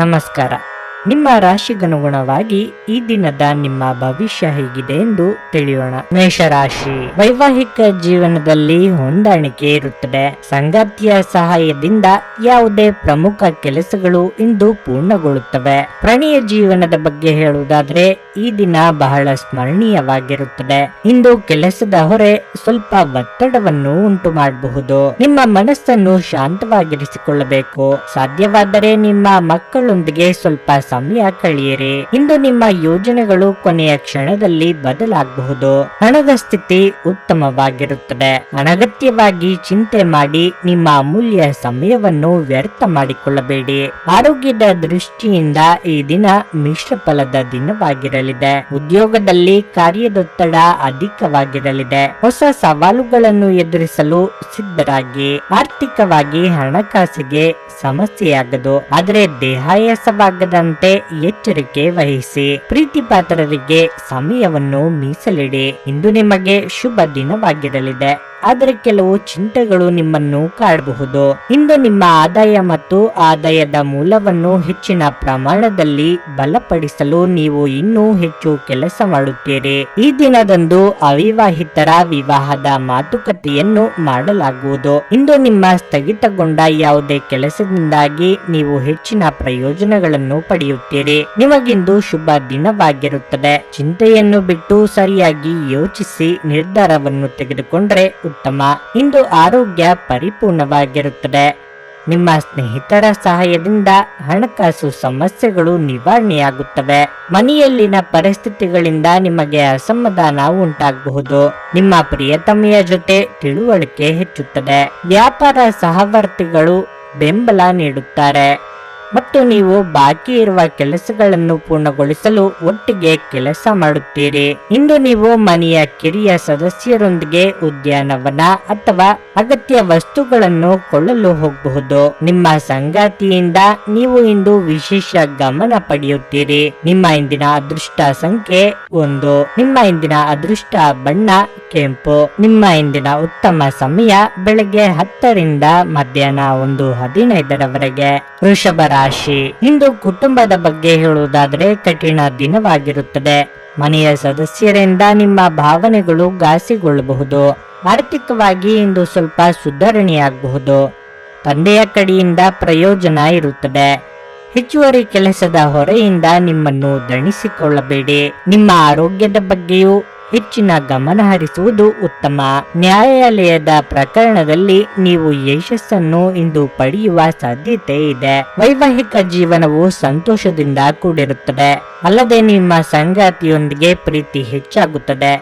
ನಮಸ್ಕಾರ. ನಿಮ್ಮ ರಾಶಿಗನುಗುಣವಾಗಿ ಈ ದಿನದ ನಿಮ್ಮ ಭವಿಷ್ಯ ಹೇಗಿದೆ ಎಂದು ತಿಳಿಯೋಣ. ಮೇಷರಾಶಿ, ವೈವಾಹಿಕ ಜೀವನದಲ್ಲಿ ಹೊಂದಾಣಿಕೆ ಇರುತ್ತದೆ. ಸಂಗಾತಿಯ ಸಹಾಯದಿಂದ ಯಾವುದೇ ಪ್ರಮುಖ ಕೆಲಸಗಳು ಇಂದು ಪೂರ್ಣಗೊಳ್ಳುತ್ತವೆ. ಪ್ರಣಯ ಜೀವನದ ಬಗ್ಗೆ ಹೇಳುವುದಾದ್ರೆ ಈ ದಿನ ಬಹಳ ಸ್ಮರಣೀಯವಾಗಿರುತ್ತದೆ. ಇಂದು ಕೆಲಸದ ಹೊರೆ ಸ್ವಲ್ಪ ಒತ್ತಡವನ್ನು ಉಂಟು ಮಾಡಬಹುದು. ನಿಮ್ಮ ಮನಸ್ಸನ್ನು ಶಾಂತವಾಗಿರಿಸಿಕೊಳ್ಳಬೇಕು. ಸಾಧ್ಯವಾದರೆ ನಿಮ್ಮ ಮಕ್ಕಳೊಂದಿಗೆ ಸ್ವಲ್ಪ ಸಮಯ ಕಳೆಯಿರಿ. ಇಂದು ನಿಮ್ಮ ಯೋಜನೆಗಳು ಕೊನೆಯ ಕ್ಷಣದಲ್ಲಿ ಬದಲಾಗಬಹುದು. ಹಣದ ಸ್ಥಿತಿ ಉತ್ತಮವಾಗಿರುತ್ತದೆ. ಅನಗತ್ಯವಾಗಿ ಚಿಂತೆ ಮಾಡಿ ನಿಮ್ಮ ಅಮೂಲ್ಯ ಸಮಯವನ್ನು ವ್ಯರ್ಥ ಮಾಡಿಕೊಳ್ಳಬೇಡಿ. ಆರೋಗ್ಯದ ದೃಷ್ಟಿಯಿಂದ ಈ ದಿನ ಮಿಶ್ರ ಫಲದ ದಿನವಾಗಿರಲಿದೆ. ಉದ್ಯೋಗದಲ್ಲಿ ಕಾರ್ಯದೊತ್ತಡ ಅಧಿಕವಾಗಿರಲಿದೆ. ಹೊಸ ಸವಾಲುಗಳನ್ನು ಎದುರಿಸಲು ಸಿದ್ಧರಾಗಿ. ಆರ್ಥಿಕವಾಗಿ ಹಣಕಾಸಿಗೆ ಸಮಸ್ಯೆಯಾಗದು, ಆದರೆ ದೇಹಾಯಾಸವಾಗದಂತೆ ಎಚ್ಚರಿಕೆ ವಹಿಸಿ. ಪ್ರೀತಿ ಪಾತ್ರರಿಗೆ ಸಮಯವನ್ನು ಮೀಸಲಿಡಿ. ಇಂದು ನಿಮಗೆ ಶುಭ ದಿನವಾಗಿರಲಿದೆ, ಆದರೆ ಕೆಲವು ಚಿಂತೆಗಳು ನಿಮ್ಮನ್ನು ಕಾಡಬಹುದು. ಇಂದು ನಿಮ್ಮ ಆದಾಯ ಮತ್ತು ಆದಾಯದ ಮೂಲವನ್ನು ಹೆಚ್ಚಿನ ಪ್ರಮಾಣದಲ್ಲಿ ಬಲಪಡಿಸಲು ನೀವು ಇನ್ನೂ ಹೆಚ್ಚು ಕೆಲಸ ಮಾಡುತ್ತೀರಿ. ಈ ದಿನದಂದು ಅವಿವಾಹಿತರ ವಿವಾಹದ ಮಾತುಕತೆಯನ್ನು ಮಾಡಲಾಗುವುದು. ಇಂದು ನಿಮ್ಮ ಸ್ಥಗಿತಗೊಂಡ ಯಾವುದೇ ಕೆಲಸದಿಂದಾಗಿ ನೀವು ಹೆಚ್ಚಿನ ಪ್ರಯೋಜನಗಳನ್ನು ಪಡೆಯುತ್ತೀರಿ. ನಿಮಗಿಂದು ಶುಭ ದಿನವಾಗಿರುತ್ತದೆ. ಚಿಂತೆಯನ್ನು ಬಿಟ್ಟು ಸರಿಯಾಗಿ ಯೋಚಿಸಿ ನಿರ್ಧಾರವನ್ನು ತೆಗೆದುಕೊಂಡರೆ ಉತ್ತಮ. ಇಂದು ಆರೋಗ್ಯ ಪರಿಪೂರ್ಣವಾಗಿರುತ್ತದೆ. ನಿಮ್ಮ ಸ್ನೇಹಿತರ ಸಹಾಯದಿಂದ ಹಣಕಾಸು ಸಮಸ್ಯೆಗಳು ನಿವಾರಣೆಯಾಗುತ್ತವೆ. ಮನೆಯಲ್ಲಿನ ಪರಿಸ್ಥಿತಿಗಳಿಂದ ನಿಮಗೆ ಅಸಮಾಧಾನ ಉಂಟಾಗಬಹುದು. ನಿಮ್ಮ ಪ್ರಿಯತಮೆಯ ಜೊತೆ ತಿಳುವಳಿಕೆ ಹೆಚ್ಚುತ್ತದೆ. ವ್ಯಾಪಾರ ಸಹವರ್ತಿಗಳು ಬೆಂಬಲ ನೀಡುತ್ತಾರೆ ಮತ್ತು ನೀವು ಬಾಕಿ ಇರುವ ಕೆಲಸಗಳನ್ನು ಪೂರ್ಣಗೊಳಿಸಲು ಒಟ್ಟಿಗೆ ಕೆಲಸ ಮಾಡುತ್ತೀರಿ. ಇಂದು ನೀವು ಮನೆಯ ಕಿರಿಯ ಸದಸ್ಯರೊಂದಿಗೆ ಉದ್ಯಾನವನ ಅಥವಾ ಅಗತ್ಯ ವಸ್ತುಗಳನ್ನು ಕೊಳ್ಳಲು ಹೋಗಬಹುದು. ನಿಮ್ಮ ಸಂಗಾತಿಯಿಂದ ನೀವು ಇಂದು ವಿಶೇಷ ಗಮನ ಪಡೆಯುತ್ತೀರಿ. ನಿಮ್ಮ ಇಂದಿನ ಅದೃಷ್ಟ ಸಂಖ್ಯೆ 1. ನಿಮ್ಮ ಇಂದಿನ ಅದೃಷ್ಟ ಬಣ್ಣ ಕೆಂಪು. ನಿಮ್ಮ ಇಂದಿನ ಉತ್ತಮ ಸಮಯ ಬೆಳಗ್ಗೆ 10 ರಿಂದ ಮಧ್ಯಾಹ್ನ 1:15 ವೃಷಭ ರಾಶಿ, ಇಂದು ಕುಟುಂಬದ ಬಗ್ಗೆ ಹೇಳುವುದಾದರೆ ಕಠಿಣ ದಿನವಾಗಿರುತ್ತದೆ. ಮನೆಯ ಸದಸ್ಯರಿಂದ ನಿಮ್ಮ ಭಾವನೆಗಳು ಘಾಸಿಗೊಳ್ಳಬಹುದು. ಆರ್ಥಿಕವಾಗಿ ಇಂದು ಸ್ವಲ್ಪ ಸುಧಾರಣೆಯಾಗಬಹುದು. ತಂದೆಯ ಕಡೆಯಿಂದ ಪ್ರಯೋಜನ ಇರುತ್ತದೆ. ಹೆಚ್ಚುವರಿ ಕೆಲಸದ ಹೊರೆಯಿಂದ ನಿಮ್ಮನ್ನು ದಣಿಸಿಕೊಳ್ಳಬೇಡಿ. ನಿಮ್ಮ ಆರೋಗ್ಯದ ಬಗ್ಗೆಯೂ ಹೆಚ್ಚಿನ ಗಮನ ಹರಿಸುವುದು ಉತ್ತಮ. ನ್ಯಾಯಾಲಯದ ಪ್ರಕರಣದಲ್ಲಿ ನೀವು ಯಶಸ್ಸನ್ನು ಇಂದು ಪಡೆಯುವ ಸಾಧ್ಯತೆ ಇದೆ. ವೈವಾಹಿಕ ಜೀವನವು ಸಂತೋಷದಿಂದ ಕೂಡಿರುತ್ತದೆ. ಅಲ್ಲದೆ ನಿಮ್ಮ ಸಂಗಾತಿಯೊಂದಿಗೆ ಪ್ರೀತಿ ಹೆಚ್ಚಾಗುತ್ತದೆ.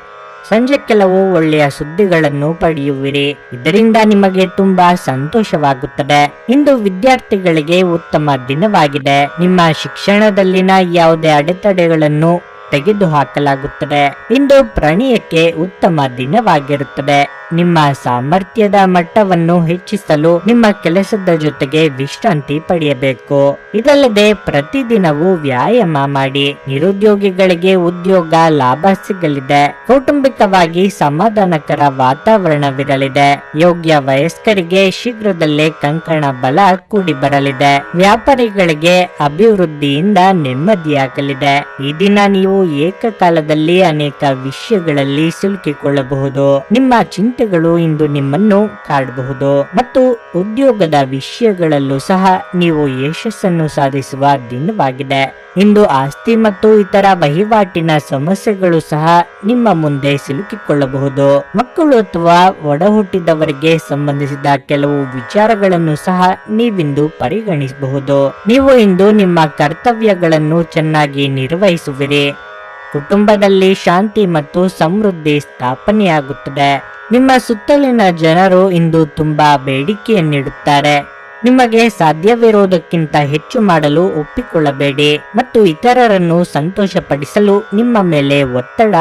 ಸಂಜೆ ಕೆಲವು ಒಳ್ಳೆಯ ಸುದ್ದಿಗಳನ್ನು ಪಡೆಯುವಿರಿ. ಇದರಿಂದ ನಿಮಗೆ ತುಂಬಾ ಸಂತೋಷವಾಗುತ್ತದೆ. ಇಂದು ವಿದ್ಯಾರ್ಥಿಗಳಿಗೆ ಉತ್ತಮ ದಿನವಾಗಿದೆ. ನಿಮ್ಮ ಶಿಕ್ಷಣದಲ್ಲಿನ ಯಾವುದೇ ಅಡೆತಡೆಗಳನ್ನು ತೆಗೆದುಹಾಕಲಾಗುತ್ತದೆ. ಇಂದು ಪ್ರಣಯಕ್ಕೆ ಉತ್ತಮ ದಿನವಾಗಿರುತ್ತದೆ. ನಿಮ್ಮ ಸಾಮರ್ಥ್ಯದ ಮಟ್ಟವನ್ನು ಹೆಚ್ಚಿಸಲು ನಿಮ್ಮ ಕೆಲಸದ ಜೊತೆಗೆ ವಿಶ್ರಾಂತಿ ಪಡೆಯಬೇಕು. ಇದಲ್ಲದೆ ಪ್ರತಿದಿನವೂ ವ್ಯಾಯಾಮ ಮಾಡಿ. ನಿರುದ್ಯೋಗಿಗಳಿಗೆ ಉದ್ಯೋಗ ಲಾಭ ಸಿಗಲಿದೆ. ಕೌಟುಂಬಿಕವಾಗಿ ಸಮಾಧಾನಕರ ವಾತಾವರಣವಿರಲಿದೆ. ಯೋಗ್ಯ ವಯಸ್ಕರಿಗೆ ಶೀಘ್ರದಲ್ಲೇ ಕಂಕಣ ಬಲ ಕೂಡಿ ಬರಲಿದೆ. ವ್ಯಾಪಾರಿಗಳಿಗೆ ಅಭಿವೃದ್ಧಿಯಿಂದ ನೆಮ್ಮದಿಯಾಗಲಿದೆ. ಈ ದಿನ ನೀವು ಏಕಕಾಲದಲ್ಲಿ ಅನೇಕ ವಿಷಯಗಳಲ್ಲಿ ಸಿಲುಕಿಕೊಳ್ಳಬಹುದು. ನಿಮ್ಮ ಚಿಂತೆಗಳು ಇಂದು ನಿಮ್ಮನ್ನು ಕಾಡಬಹುದು ಮತ್ತು ಉದ್ಯೋಗದ ವಿಷಯಗಳಲ್ಲೂ ಸಹ ನೀವು ಯಶಸ್ಸನ್ನು ಸಾಧಿಸುವ ದಿನವಾಗಿದೆ. ಇಂದು ಆಸ್ತಿ ಮತ್ತು ಇತರ ವಹಿವಾಟಿನ ಸಮಸ್ಯೆಗಳು ಸಹ ನಿಮ್ಮ ಮುಂದೆ ಸಿಲುಕಿಕೊಳ್ಳಬಹುದು. ಮಕ್ಕಳು ಅಥವಾ ಒಡಹುಟ್ಟಿದವರಿಗೆ ಸಂಬಂಧಿಸಿದ ಕೆಲವು ವಿಚಾರಗಳನ್ನು ಸಹ ನೀವಿಂದು ಪರಿಗಣಿಸಬಹುದು. ನೀವು ಇಂದು ನಿಮ್ಮ ಕರ್ತವ್ಯಗಳನ್ನು ಚೆನ್ನಾಗಿ ನಿರ್ವಹಿಸುವಿರಿ. ಕುಟುಂಬದಲ್ಲಿ ಶಾಂತಿ ಮತ್ತು ಸಮೃದ್ಧಿ ಸ್ಥಾಪನೆಯಾಗುತ್ತದೆ. ನಿಮ್ಮ ಸುತ್ತಲಿನ ಜನರು ಇಂದು ತುಂಬಾ ಬೇಡಿಕೆಯನ್ನಿಡುತ್ತಾರೆ. ನಿಮಗೆ ಸಾಧ್ಯವಿರುವುದಕ್ಕಿಂತ ಹೆಚ್ಚು ಮಾಡಲು ಒಪ್ಪಿಕೊಳ್ಳಬೇಡಿ ಮತ್ತು ಇತರರನ್ನು ಸಂತೋಷಪಡಿಸಲು ನಿಮ್ಮ ಮೇಲೆ ಒತ್ತಡ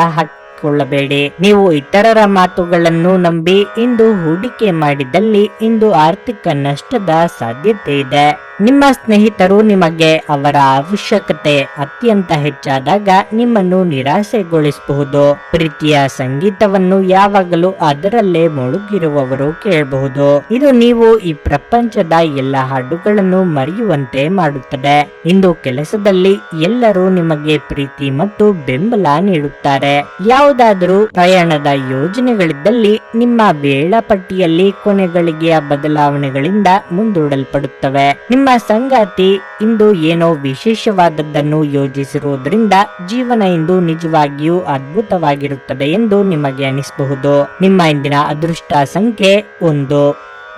ಹಾಕಿಕೊಳ್ಳಬೇಡಿ. ನೀವು ಇತರರ ಮಾತುಗಳನ್ನು ನಂಬಿ ಇಂದು ಹೂಡಿಕೆ ಮಾಡಿದಲ್ಲಿ ಇಂದು ಆರ್ಥಿಕ ನಷ್ಟದ ಸಾಧ್ಯತೆ ಇದೆ. ನಿಮ್ಮ ಸ್ನೇಹಿತರು ನಿಮಗೆ ಅವರ ಅವಶ್ಯಕತೆ ಅತ್ಯಂತ ಹೆಚ್ಚಾದಾಗ ನಿಮ್ಮನ್ನು ನಿರಾಸೆಗೊಳಿಸಬಹುದು. ಪ್ರೀತಿಯ ಸಂಗೀತವನ್ನು ಯಾವಾಗಲೂ ಅದರಲ್ಲೇ ಮುಳುಗಿರುವವರು ಕೇಳಬಹುದು. ಇದು ನೀವು ಈ ಪ್ರಪಂಚದ ಎಲ್ಲ ಹಾಡುಗಳನ್ನು ಮರೆಯುವಂತೆ ಮಾಡುತ್ತದೆ. ಇಂದು ಕೆಲಸದಲ್ಲಿ ಎಲ್ಲರೂ ನಿಮಗೆ ಪ್ರೀತಿ ಮತ್ತು ಬೆಂಬಲ ನೀಡುತ್ತಾರೆ. ಯಾವುದಾದರೂ ಪ್ರಯಾಣದ ಯೋಜನೆಗಳಿದ್ದಲ್ಲಿ ನಿಮ್ಮ ವೇಳಾಪಟ್ಟಿಯಲ್ಲಿ ಕೊನೆಗಳಿಗೆಯ ಬದಲಾವಣೆಗಳಿಂದ ಮುಂದೂಡಲ್ಪಡುತ್ತವೆ. ನಿಮ್ಮ ಸಂಗಾತಿ ಇಂದು ಏನೋ ವಿಶೇಷವಾದದ್ದನ್ನು ಯೋಜಿಸಿರುವುದರಿಂದ ಜೀವನ ಇಂದು ನಿಜವಾಗಿಯೂ ಅದ್ಭುತವಾಗಿರುತ್ತದೆ ಎಂದು ನಿಮಗೆ ಅನಿಸಬಹುದು. ನಿಮ್ಮ ಇಂದಿನ ಅದೃಷ್ಟ ಸಂಖ್ಯೆ 1.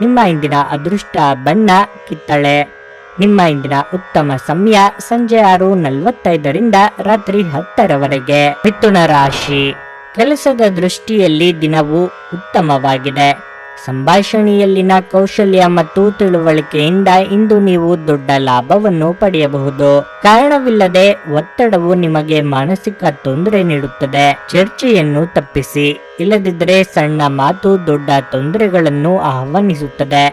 ನಿಮ್ಮ ಇಂದಿನ ಅದೃಷ್ಟ ಬಣ್ಣ ಕಿತ್ತಳೆ. ನಿಮ್ಮ ಇಂದಿನ ಉತ್ತಮ ಸಮಯ ಸಂಜೆ 6:45 ರಾತ್ರಿ 10 ಮಿಥುನ ರಾಶಿ. ಕೆಲಸದ ದೃಷ್ಟಿಯಲ್ಲಿ ದಿನವು ಉತ್ತಮವಾಗಿದೆ. ಸಂಭಾಷಣೆಯಲ್ಲಿನ ಕೌಶಲ್ಯ ಮತ್ತು ತಿಳುವಳಿಕೆಯಿಂದ ಇಂದು ನೀವು ದೊಡ್ಡ ಲಾಭವನ್ನು ಪಡೆಯಬಹುದು. ಕಾರಣವಿಲ್ಲದೆ ಒತ್ತಡವು ನಿಮಗೆ ಮಾನಸಿಕ ತೊಂದರೆ ನೀಡುತ್ತದೆ. ಚರ್ಚೆಯನ್ನು ತಪ್ಪಿಸಿ, ಇಲ್ಲದಿದ್ದರೆ ಸಣ್ಣ ಮಾತು ದೊಡ್ಡ ತೊಂದರೆಗಳನ್ನು ಆಹ್ವಾನಿಸುತ್ತದೆ.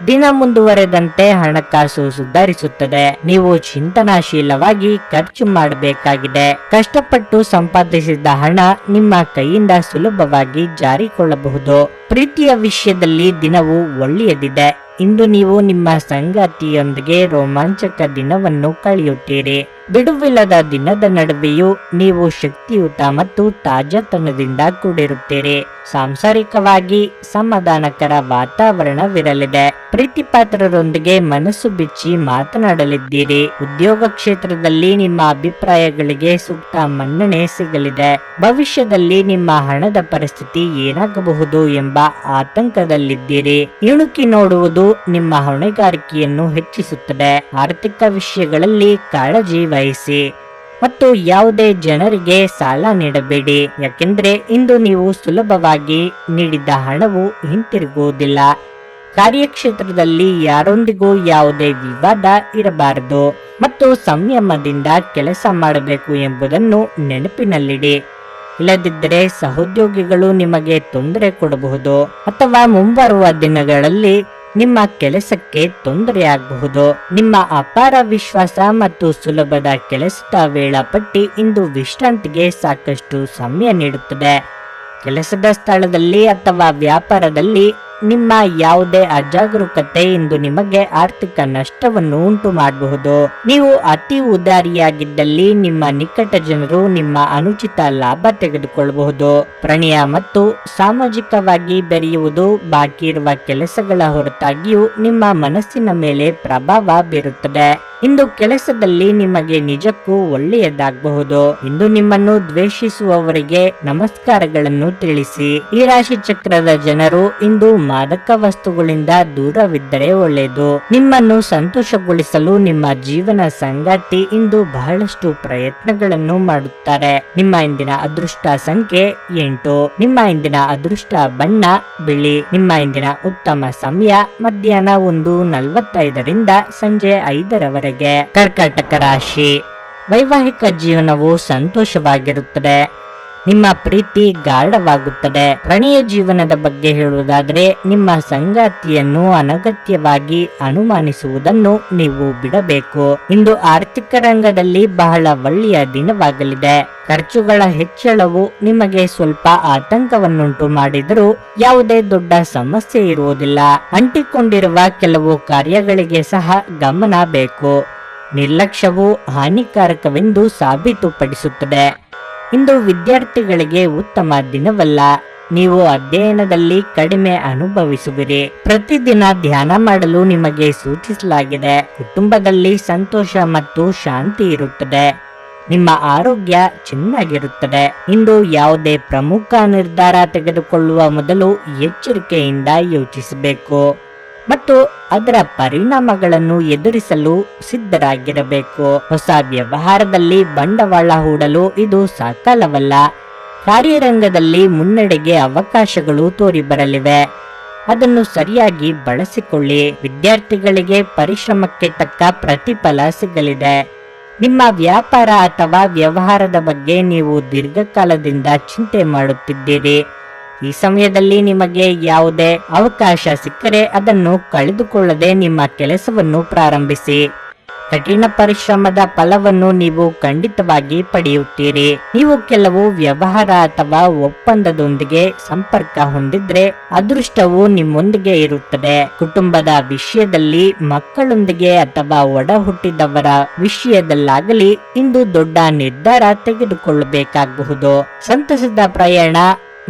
ದಿನ ಮುಂದುವರೆದಂತೆ ಹಣಕಾಸು ಸುಧಾರಿಸುತ್ತದೆ. ನೀವು ಚಿಂತನಾಶೀಲವಾಗಿ ಖರ್ಚು ಮಾಡಬೇಕಾಗಿದೆ. ಕಷ್ಟಪಟ್ಟು ಸಂಪಾದಿಸಿದ ಹಣ ನಿಮ್ಮ ಕೈಯಿಂದ ಸುಲಭವಾಗಿ ಜಾರಿಕೊಳ್ಳಬಹುದು. ಪ್ರೀತಿಯ ವಿಷಯದಲ್ಲಿ ದಿನವು ಒಳ್ಳೆಯದಿದೆ. ಇಂದು ನೀವು ನಿಮ್ಮ ಸಂಗಾತಿಯೊಂದಿಗೆ ರೋಮಾಂಚಕ ದಿನವನ್ನು ಕಳೆಯುತ್ತೀರಿ. ಬಿಡುವಿಲ್ಲದ ದಿನದ ನಡುವೆಯೂ ನೀವು ಶಕ್ತಿಯುತ ಮತ್ತು ತಾಜಾತನದಿಂದ ಕೂಡಿರುತ್ತೀರಿ. ಸಾಂಸಾರಿಕವಾಗಿ ಸಮಾಧಾನಕರ ವಾತಾವರಣವಿರಲಿದೆ. ಪ್ರೀತಿಪಾತ್ರರೊಂದಿಗೆ ಮನಸ್ಸು ಬಿಚ್ಚಿ ಮಾತನಾಡಲಿದ್ದೀರಿ. ಉದ್ಯೋಗ ಕ್ಷೇತ್ರದಲ್ಲಿ ನಿಮ್ಮ ಅಭಿಪ್ರಾಯಗಳಿಗೆ ಸೂಕ್ತ ಮನ್ನಣೆ ಸಿಗಲಿದೆ. ಭವಿಷ್ಯದಲ್ಲಿ ನಿಮ್ಮ ಹಣದ ಪರಿಸ್ಥಿತಿ ಏನಾಗಬಹುದು ಎಂಬ ಆತಂಕದಲ್ಲಿದ್ದೀರಿ. ಇಣುಕಿ ನೋಡುವುದು ನಿಮ್ಮ ಹೊಣೆಗಾರಿಕೆಯನ್ನು ಹೆಚ್ಚಿಸುತ್ತದೆ. ಆರ್ಥಿಕ ವಿಷಯಗಳಲ್ಲಿ ಕಾಳಜಿ ವಹಿಸಿ ಮತ್ತು ಯಾವುದೇ ಜನರಿಗೆ ಸಾಲ ನೀಡಬೇಡಿ, ಯಾಕೆಂದ್ರೆ ಇಂದು ನೀವು ಸುಲಭವಾಗಿ ನೀಡಿದ ಹಣವು ಹಿಂತಿರುಗುವುದಿಲ್ಲ. ಕಾರ್ಯಕ್ಷೇತ್ರದಲ್ಲಿ ಯಾರೊಂದಿಗೂ ಯಾವುದೇ ವಿವಾದ ಇರಬಾರದು ಮತ್ತು ಸಂಯಮದಿಂದ ಕೆಲಸ ಮಾಡಬೇಕು ಎಂಬುದನ್ನು ನೆನಪಿನಲ್ಲಿಡಿ. ಇಲ್ಲದಿದ್ದರೆ ಸಹೋದ್ಯೋಗಿಗಳು ನಿಮಗೆ ತೊಂದರೆ ಕೊಡಬಹುದು ಅಥವಾ ಮುಂಬರುವ ದಿನಗಳಲ್ಲಿ ನಿಮ್ಮ ಕೆಲಸಕ್ಕೆ ತೊಂದರೆಯಾಗಬಹುದು. ನಿಮ್ಮ ಅಪಾರ ವಿಶ್ವಾಸ ಮತ್ತು ಸುಲಭದ ಕೆಲಸದ ವೇಳಾಪಟ್ಟಿ ಇಂದು ವಿಶ್ರಾಂತಿಗೆ ಸಾಕಷ್ಟು ಸಮಯ ನೀಡುತ್ತದೆ. ಕೆಲಸದ ಸ್ಥಳದಲ್ಲಿ ಅಥವಾ ವ್ಯಾಪಾರದಲ್ಲಿ ನಿಮ್ಮ ಯಾವುದೇ ಅಜಾಗರೂಕತೆ ಇಂದು ನಿಮಗೆ ಆರ್ಥಿಕ ನಷ್ಟವನ್ನು ಉಂಟು ಮಾಡಬಹುದು. ನೀವು ಅತಿ ಉದಾರಿಯಾಗಿದ್ದಲ್ಲಿ ನಿಮ್ಮ ನಿಕಟ ಜನರು ನಿಮ್ಮ ಅನುಚಿತ ಲಾಭ ತೆಗೆದುಕೊಳ್ಳಬಹುದು. ಪ್ರಣಯ ಮತ್ತು ಸಾಮಾಜಿಕವಾಗಿ ಬೆರೆಯುವುದು ಬಾಕಿ ಇರುವ ಕೆಲಸಗಳ ಹೊರತಾಗಿಯೂ ನಿಮ್ಮ ಮನಸ್ಸಿನ ಮೇಲೆ ಪ್ರಭಾವ ಬೀರುತ್ತದೆ. ಇಂದು ಕೆಲಸದಲ್ಲಿ ನಿಮಗೆ ನಿಜಕ್ಕೂ ಒಳ್ಳೆಯದಾಗಬಹುದು. ಇಂದು ನಿಮ್ಮನ್ನು ದ್ವೇಷಿಸುವವರಿಗೆ ನಮಸ್ಕಾರಗಳನ್ನು ತಿಳಿಸಿ. ಈ ರಾಶಿ ಚಕ್ರದ ಜನರು ಇಂದು ಮಾದಕ ವಸ್ತುಗಳಿಂದ ದೂರವಿದ್ದರೆ ಒಳ್ಳೆಯದು. ನಿಮ್ಮನ್ನು ಸಂತೋಷಗೊಳಿಸಲು ನಿಮ್ಮ ಜೀವನ ಸಂಗಾತಿ ಇಂದು ಬಹಳಷ್ಟು ಪ್ರಯತ್ನಗಳನ್ನು ಮಾಡುತ್ತಾರೆ. ನಿಮ್ಮ ಇಂದಿನ ಅದೃಷ್ಟ ಸಂಖ್ಯೆ 8. ನಿಮ್ಮ ಇಂದಿನ ಅದೃಷ್ಟ ಬಣ್ಣ ಬಿಳಿ. ನಿಮ್ಮ ಇಂದಿನ ಉತ್ತಮ ಸಮಯ ಮಧ್ಯಾಹ್ನ 1:45 ಸಂಜೆ 5 ಕರ್ಕಾಟಕ ರಾಶಿ. ವೈವಾಹಿಕ ಜೀವನವು ಸಂತೋಷವಾಗಿರುತ್ತದೆ. ನಿಮ್ಮ ಪ್ರೀತಿ ಗಾಢವಾಗುತ್ತದೆ. ಪ್ರಣಯ ಜೀವನದ ಬಗ್ಗೆ ಹೇಳುವುದಾದರೆ ನಿಮ್ಮ ಸಂಗಾತಿಯನ್ನು ಅನಗತ್ಯವಾಗಿ ಅನುಮಾನಿಸುವುದನ್ನು ನೀವು ಬಿಡಬೇಕು. ಇಂದು ಆರ್ಥಿಕ ರಂಗದಲ್ಲಿ ಬಹಳ ಒಳ್ಳೆಯ ದಿನವಾಗಲಿದೆ. ಖರ್ಚುಗಳ ಹೆಚ್ಚಳವು ನಿಮಗೆ ಸ್ವಲ್ಪ ಆತಂಕವನ್ನುಂಟು ಮಾಡಿದರೂ ಯಾವುದೇ ದೊಡ್ಡ ಸಮಸ್ಯೆ ಇರುವುದಿಲ್ಲ. ಅಂಟಿಕೊಂಡಿರುವ ಕೆಲವು ಕಾರ್ಯಗಳಿಗೆ ಸಹ ಗಮನ ಬೇಕು. ನಿರ್ಲಕ್ಷ್ಯವು ಹಾನಿಕಾರಕವೆಂದು ಸಾಬೀತುಪಡಿಸುತ್ತದೆ. ಇಂದು ವಿದ್ಯಾರ್ಥಿಗಳಿಗೆ ಉತ್ತಮ ದಿನವಲ್ಲ. ನೀವು ಅಧ್ಯಯನದಲ್ಲಿ ಕಡಿಮೆ ಅನುಭವಿಸುವಿರಿ. ಪ್ರತಿದಿನ ಧ್ಯಾನ ಮಾಡಲು ನಿಮಗೆ ಸೂಚಿಸಲಾಗಿದೆ. ಕುಟುಂಬದಲ್ಲಿ ಸಂತೋಷ ಮತ್ತು ಶಾಂತಿ ಇರುತ್ತದೆ. ನಿಮ್ಮ ಆರೋಗ್ಯ ಚೆನ್ನಾಗಿರುತ್ತದೆ. ಇಂದು ಯಾವುದೇ ಪ್ರಮುಖ ನಿರ್ಧಾರ ತೆಗೆದುಕೊಳ್ಳುವ ಮೊದಲು ಎಚ್ಚರಿಕೆಯಿಂದ ಯೋಚಿಸಬೇಕು ಮತ್ತು ಅದರ ಪರಿಣಾಮಗಳನ್ನು ಎದುರಿಸಲು ಸಿದ್ಧರಾಗಿರಬೇಕು. ಹೊಸ ವ್ಯವಹಾರದಲ್ಲಿ ಬಂಡವಾಳ ಹೂಡಲು ಇದು ಸಕಾಲವಲ್ಲ. ಕಾರ್ಯರಂಗದಲ್ಲಿ ಮುನ್ನಡೆಗೆ ಅವಕಾಶಗಳು ತೋರಿ ಬರಲಿವೆ. ಅದನ್ನು ಸರಿಯಾಗಿ ಬಳಸಿಕೊಳ್ಳಿ. ವಿದ್ಯಾರ್ಥಿಗಳಿಗೆ ಪರಿಶ್ರಮಕ್ಕೆ ತಕ್ಕ ಪ್ರತಿಫಲ ಸಿಗಲಿದೆ. ನಿಮ್ಮ ವ್ಯಾಪಾರ ಅಥವಾ ವ್ಯವಹಾರದ ಬಗ್ಗೆ ನೀವು ದೀರ್ಘಕಾಲದಿಂದ ಚಿಂತೆ ಮಾಡುತ್ತಿದ್ದೀರಿ. ಈ ಸಮಯದಲ್ಲಿ ನಿಮಗೆ ಯಾವುದೇ ಅವಕಾಶ ಸಿಕ್ಕರೆ ಅದನ್ನು ಕಳೆದುಕೊಳ್ಳದೆ ನಿಮ್ಮ ಕೆಲಸವನ್ನು ಪ್ರಾರಂಭಿಸಿ. ಕಠಿಣ ಪರಿಶ್ರಮದ ಫಲವನ್ನು ನೀವು ಖಂಡಿತವಾಗಿ ಪಡೆಯುತ್ತೀರಿ. ನೀವು ಕೆಲವು ವ್ಯವಹಾರ ಅಥವಾ ಒಪ್ಪಂದದೊಂದಿಗೆ ಸಂಪರ್ಕ ಹೊಂದಿದ್ರೆ ಅದೃಷ್ಟವು ನಿಮ್ಮೊಂದಿಗೆ ಇರುತ್ತದೆ. ಕುಟುಂಬದ ವಿಷಯದಲ್ಲಿ, ಮಕ್ಕಳೊಂದಿಗೆ ಅಥವಾ ಒಡ ಹುಟ್ಟಿದವರ ವಿಷಯದಲ್ಲಾಗಲಿ ಇಂದು ದೊಡ್ಡ ನಿರ್ಧಾರ ತೆಗೆದುಕೊಳ್ಳಬೇಕಾಗಬಹುದು. ಸಂತಸದ ಪ್ರಯಾಣ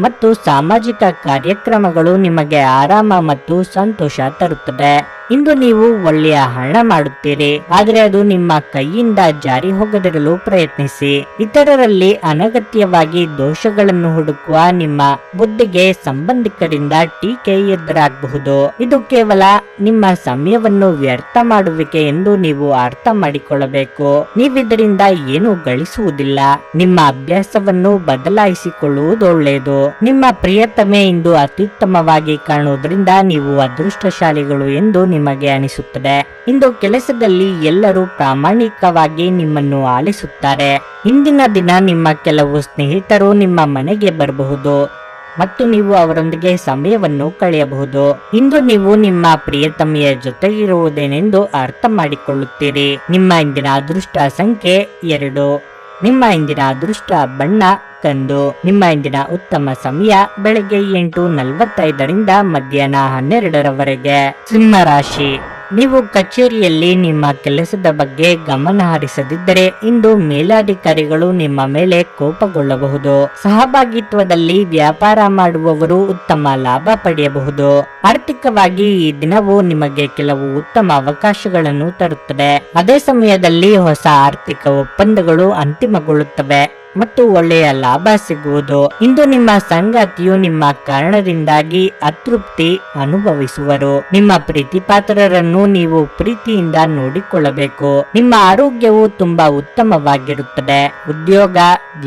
ಮತ್ತು ಸಾಮಾಜಿಕ ಕಾರ್ಯಕ್ರಮಗಳು ನಿಮಗೆ ಆರಾಮ ಮತ್ತು ಸಂತೋಷ ತರುತ್ತದೆ. ಇಂದು ನೀವು ಒಳ್ಳೆಯ ಹಣ ಮಾಡುತ್ತೀರಿ, ಆದರೆ ಅದು ನಿಮ್ಮ ಕೈಯಿಂದ ಜಾರಿ ಹೋಗದಿರಲು ಪ್ರಯತ್ನಿಸಿ. ಇತರರಲ್ಲಿ ಅನಗತ್ಯವಾಗಿ ದೋಷಗಳನ್ನು ಹುಡುಕುವ ನಿಮ್ಮ ಬುದ್ಧಿಗೆ ಸಂಬಂಧಿಕರಿಂದ ಟೀಕೆ ಎದುರಾಗಬಹುದು. ಇದು ಕೇವಲ ನಿಮ್ಮ ಸಮಯವನ್ನು ವ್ಯರ್ಥ ಮಾಡುವಿಕೆ ಎಂದು ನೀವು ಅರ್ಥ ಮಾಡಿಕೊಳ್ಳಬೇಕು. ನೀವಿದರಿಂದ ಏನು ಗಳಿಸುವುದಿಲ್ಲ. ನಿಮ್ಮ ಅಭ್ಯಾಸವನ್ನು ಬದಲಾಯಿಸಿಕೊಳ್ಳುವುದು ಒಳ್ಳೆಯದು. ನಿಮ್ಮ ಪ್ರಿಯತಮೆ ಇಂದು ಅತ್ಯುತ್ತಮವಾಗಿ ಕಾಣುವುದರಿಂದ ನೀವು ಅದೃಷ್ಟಶಾಲಿಗಳು ಎಂದು ನಿಮಗೆ ಅನಿಸುತ್ತದೆ. ಇಂದು ಕೆಲಸದಲ್ಲಿ ಎಲ್ಲರೂ ಪ್ರಾಮಾಣಿಕವಾಗಿ ನಿಮ್ಮನ್ನು ಆಲಿಸುತ್ತಾರೆ. ಇಂದಿನ ದಿನ ನಿಮ್ಮ ಕೆಲವು ಸ್ನೇಹಿತರು ನಿಮ್ಮ ಮನೆಗೆ ಬರಬಹುದು ಮತ್ತು ನೀವು ಅವರೊಂದಿಗೆ ಸಮಯವನ್ನು ಕಳೆಯಬಹುದು. ಇಂದು ನೀವು ನಿಮ್ಮ ಪ್ರಿಯತಮೆಯ ಜೊತೆಗಿರುವುದೇನೆಂದು ಅರ್ಥ ಮಾಡಿಕೊಳ್ಳುತ್ತೀರಿ. ನಿಮ್ಮ ಇಂದಿನ ಅದೃಷ್ಟ ಸಂಖ್ಯೆ 2. ನಿಮ್ಮ ಇಂದಿನ ಅದೃಷ್ಟ ಬಣ್ಣ ಕಂದು. ನಿಮ್ಮ ಇಂದಿನ ಉತ್ತಮ ಸಮಯ ಬೆಳಗ್ಗೆ 8:45 ಮಧ್ಯಾಹ್ನ 12 ಸಿಂಹ ರಾಶಿ. ನೀವು ಕಚೇರಿಯಲ್ಲಿ ನಿಮ್ಮ ಕೆಲಸದ ಬಗ್ಗೆ ಗಮನ ಹರಿಸದಿದ್ದರೆ ಇಂದು ಮೇಲಾಧಿಕಾರಿಗಳು ನಿಮ್ಮ ಮೇಲೆ ಕೋಪಗೊಳ್ಳಬಹುದು. ಸಹಭಾಗಿತ್ವದಲ್ಲಿ ವ್ಯಾಪಾರ ಮಾಡುವವರು ಉತ್ತಮ ಲಾಭ ಪಡೆಯಬಹುದು. ಆರ್ಥಿಕವಾಗಿ ಈ ದಿನವು ನಿಮಗೆ ಕೆಲವು ಉತ್ತಮ ಅವಕಾಶಗಳನ್ನು ತರುತ್ತದೆ. ಅದೇ ಸಮಯದಲ್ಲಿ ಹೊಸ ಆರ್ಥಿಕ ಒಪ್ಪಂದಗಳು ಅಂತಿಮಗೊಳ್ಳುತ್ತವೆ ಮತ್ತು ಒಳ್ಳೆಯ ಲಾಭ ಸಿಗುವುದು. ಇಂದು ನಿಮ್ಮ ಸಂಗಾತಿಯು ನಿಮ್ಮ ಕಾರಣದಿಂದಾಗಿ ಅತೃಪ್ತಿ ಅನುಭವಿಸುವರು. ನಿಮ್ಮ ಪ್ರೀತಿಪಾತ್ರರನ್ನು ನೀವು ಪ್ರೀತಿಯಿಂದ ನೋಡಿಕೊಳ್ಳಬೇಕು. ನಿಮ್ಮ ಆರೋಗ್ಯವು ತುಂಬಾ ಉತ್ತಮವಾಗಿರುತ್ತದೆ. ಉದ್ಯೋಗ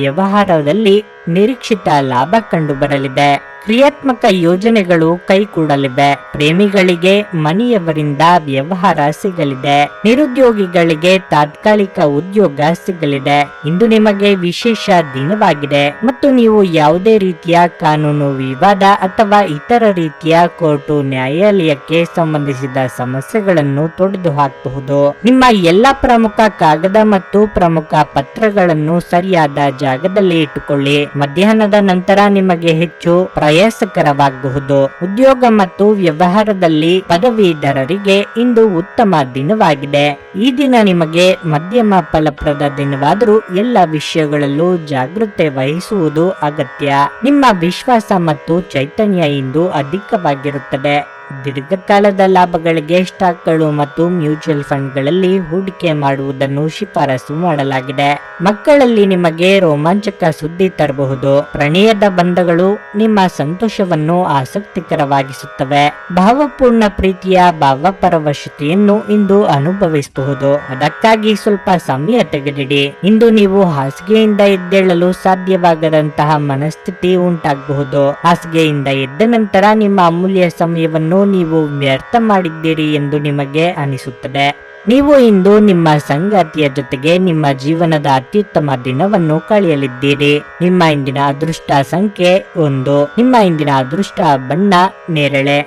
ವ್ಯವಹಾರದಲ್ಲಿ ನಿರೀಕ್ಷಿತ ಲಾಭ ಕಂಡು ಬರಲಿದೆ. ಕ್ರಿಯಾತ್ಮಕ ಯೋಜನೆಗಳು ಕೈಗೂಡಲಿವೆ. ಪ್ರೇಮಿಗಳಿಗೆ ಮನೆಯವರಿಂದ ವ್ಯವಹಾರ ಸಿಗಲಿದೆ. ನಿರುದ್ಯೋಗಿಗಳಿಗೆ ತಾತ್ಕಾಲಿಕ ಉದ್ಯೋಗ ಸಿಗಲಿದೆ. ಇಂದು ನಿಮಗೆ ವಿಶೇಷ ದಿನವಾಗಿದೆ ಮತ್ತು ನೀವು ಯಾವುದೇ ರೀತಿಯ ಕಾನೂನು ವಿವಾದ ಅಥವಾ ಇತರ ರೀತಿಯ ಕೋರ್ಟು ನ್ಯಾಯಾಲಯಕ್ಕೆ ಸಂಬಂಧಿಸಿದ ಸಮಸ್ಯೆಗಳನ್ನು ತೊಡೆದು ಹಾಕಬಹುದು. ನಿಮ್ಮ ಎಲ್ಲಾ ಪ್ರಮುಖ ಕಾಗದ ಮತ್ತು ಪ್ರಮುಖ ಪತ್ರಗಳನ್ನು ಸರಿಯಾದ ಜಾಗದಲ್ಲಿ ಇಟ್ಟುಕೊಳ್ಳಿ. ಮಧ್ಯಾಹ್ನದ ನಂತರ ನಿಮಗೆ ಹೆಚ್ಚು ಪ್ರಯಾಸಕರವಾಗಬಹುದು. ಉದ್ಯೋಗ ಮತ್ತು ವ್ಯವಹಾರದಲ್ಲಿ ಪದವೀಧರರಿಗೆ ಇಂದು ಉತ್ತಮ ದಿನವಾಗಿದೆ. ಈ ದಿನ ನಿಮಗೆ ಮಧ್ಯಮ ಫಲಪ್ರದ ದಿನವಾದರೂ ಎಲ್ಲ ವಿಷಯಗಳಲ್ಲೂ ಜಾಗೃತೆ ವಹಿಸುವುದು ಅಗತ್ಯ. ನಿಮ್ಮ ವಿಶ್ವಾಸ ಮತ್ತು ಚೈತನ್ಯ ಇಂದು ಅಧಿಕವಾಗಿರುತ್ತದೆ. ದೀರ್ಘಕಾಲದ ಲಾಭಗಳಿಗೆ ಸ್ಟಾಕ್ಗಳು ಮತ್ತು ಮ್ಯೂಚುವಲ್ ಫಂಡ್ಗಳಲ್ಲಿ ಹೂಡಿಕೆ ಮಾಡುವುದನ್ನು ಶಿಫಾರಸು ಮಾಡಲಾಗಿದೆ. ಮಕ್ಕಳಲ್ಲಿ ನಿಮಗೆ ರೋಮಾಂಚಕ ಸುದ್ದಿ ತರಬಹುದು. ಪ್ರಣಯದ ಬಂಧಗಳು ನಿಮ್ಮ ಸಂತೋಷವನ್ನು ಆಸಕ್ತಿಕರವಾಗಿಸುತ್ತವೆ. ಭಾವಪೂರ್ಣ ಪ್ರೀತಿಯ ಭಾವಪರವಶತೆಯನ್ನು ಇಂದು ಅನುಭವಿಸಬಹುದು. ಅದಕ್ಕಾಗಿ ಸ್ವಲ್ಪ ಸಮಯ ತೆಗೆದಿಡಿ. ಇಂದು ನೀವು ಹಾಸಿಗೆಯಿಂದ ಎದ್ದೇಳಲು ಸಾಧ್ಯವಾಗದಂತಹ ಮನಸ್ಥಿತಿ ಉಂಟಾಗಬಹುದು. ಹಾಸಿಗೆಯಿಂದ ಎದ್ದ ನಂತರ ನಿಮ್ಮ ಅಮೂಲ್ಯ ಸಮಯವನ್ನು ನೀವು ವ್ಯರ್ಥ ಮಾಡಿದ್ದೀರಿ ಎಂದು ನಿಮಗೆ ಅನಿಸುತ್ತದೆ. ನೀವು ಇಂದು ನಿಮ್ಮ ಸಂಗಾತಿಯ ಜೊತೆಗೆ ನಿಮ್ಮ ಜೀವನದ ಅತ್ಯುತ್ತಮ ದಿನವನ್ನು ಕಳೆಯಲಿದ್ದೀರಿ. ನಿಮ್ಮ ಇಂದಿನ ಅದೃಷ್ಟ ಸಂಖ್ಯೆ 1. ನಿಮ್ಮ ಇಂದಿನ ಅದೃಷ್ಟ ಬಣ್ಣ ನೇರಳೆ.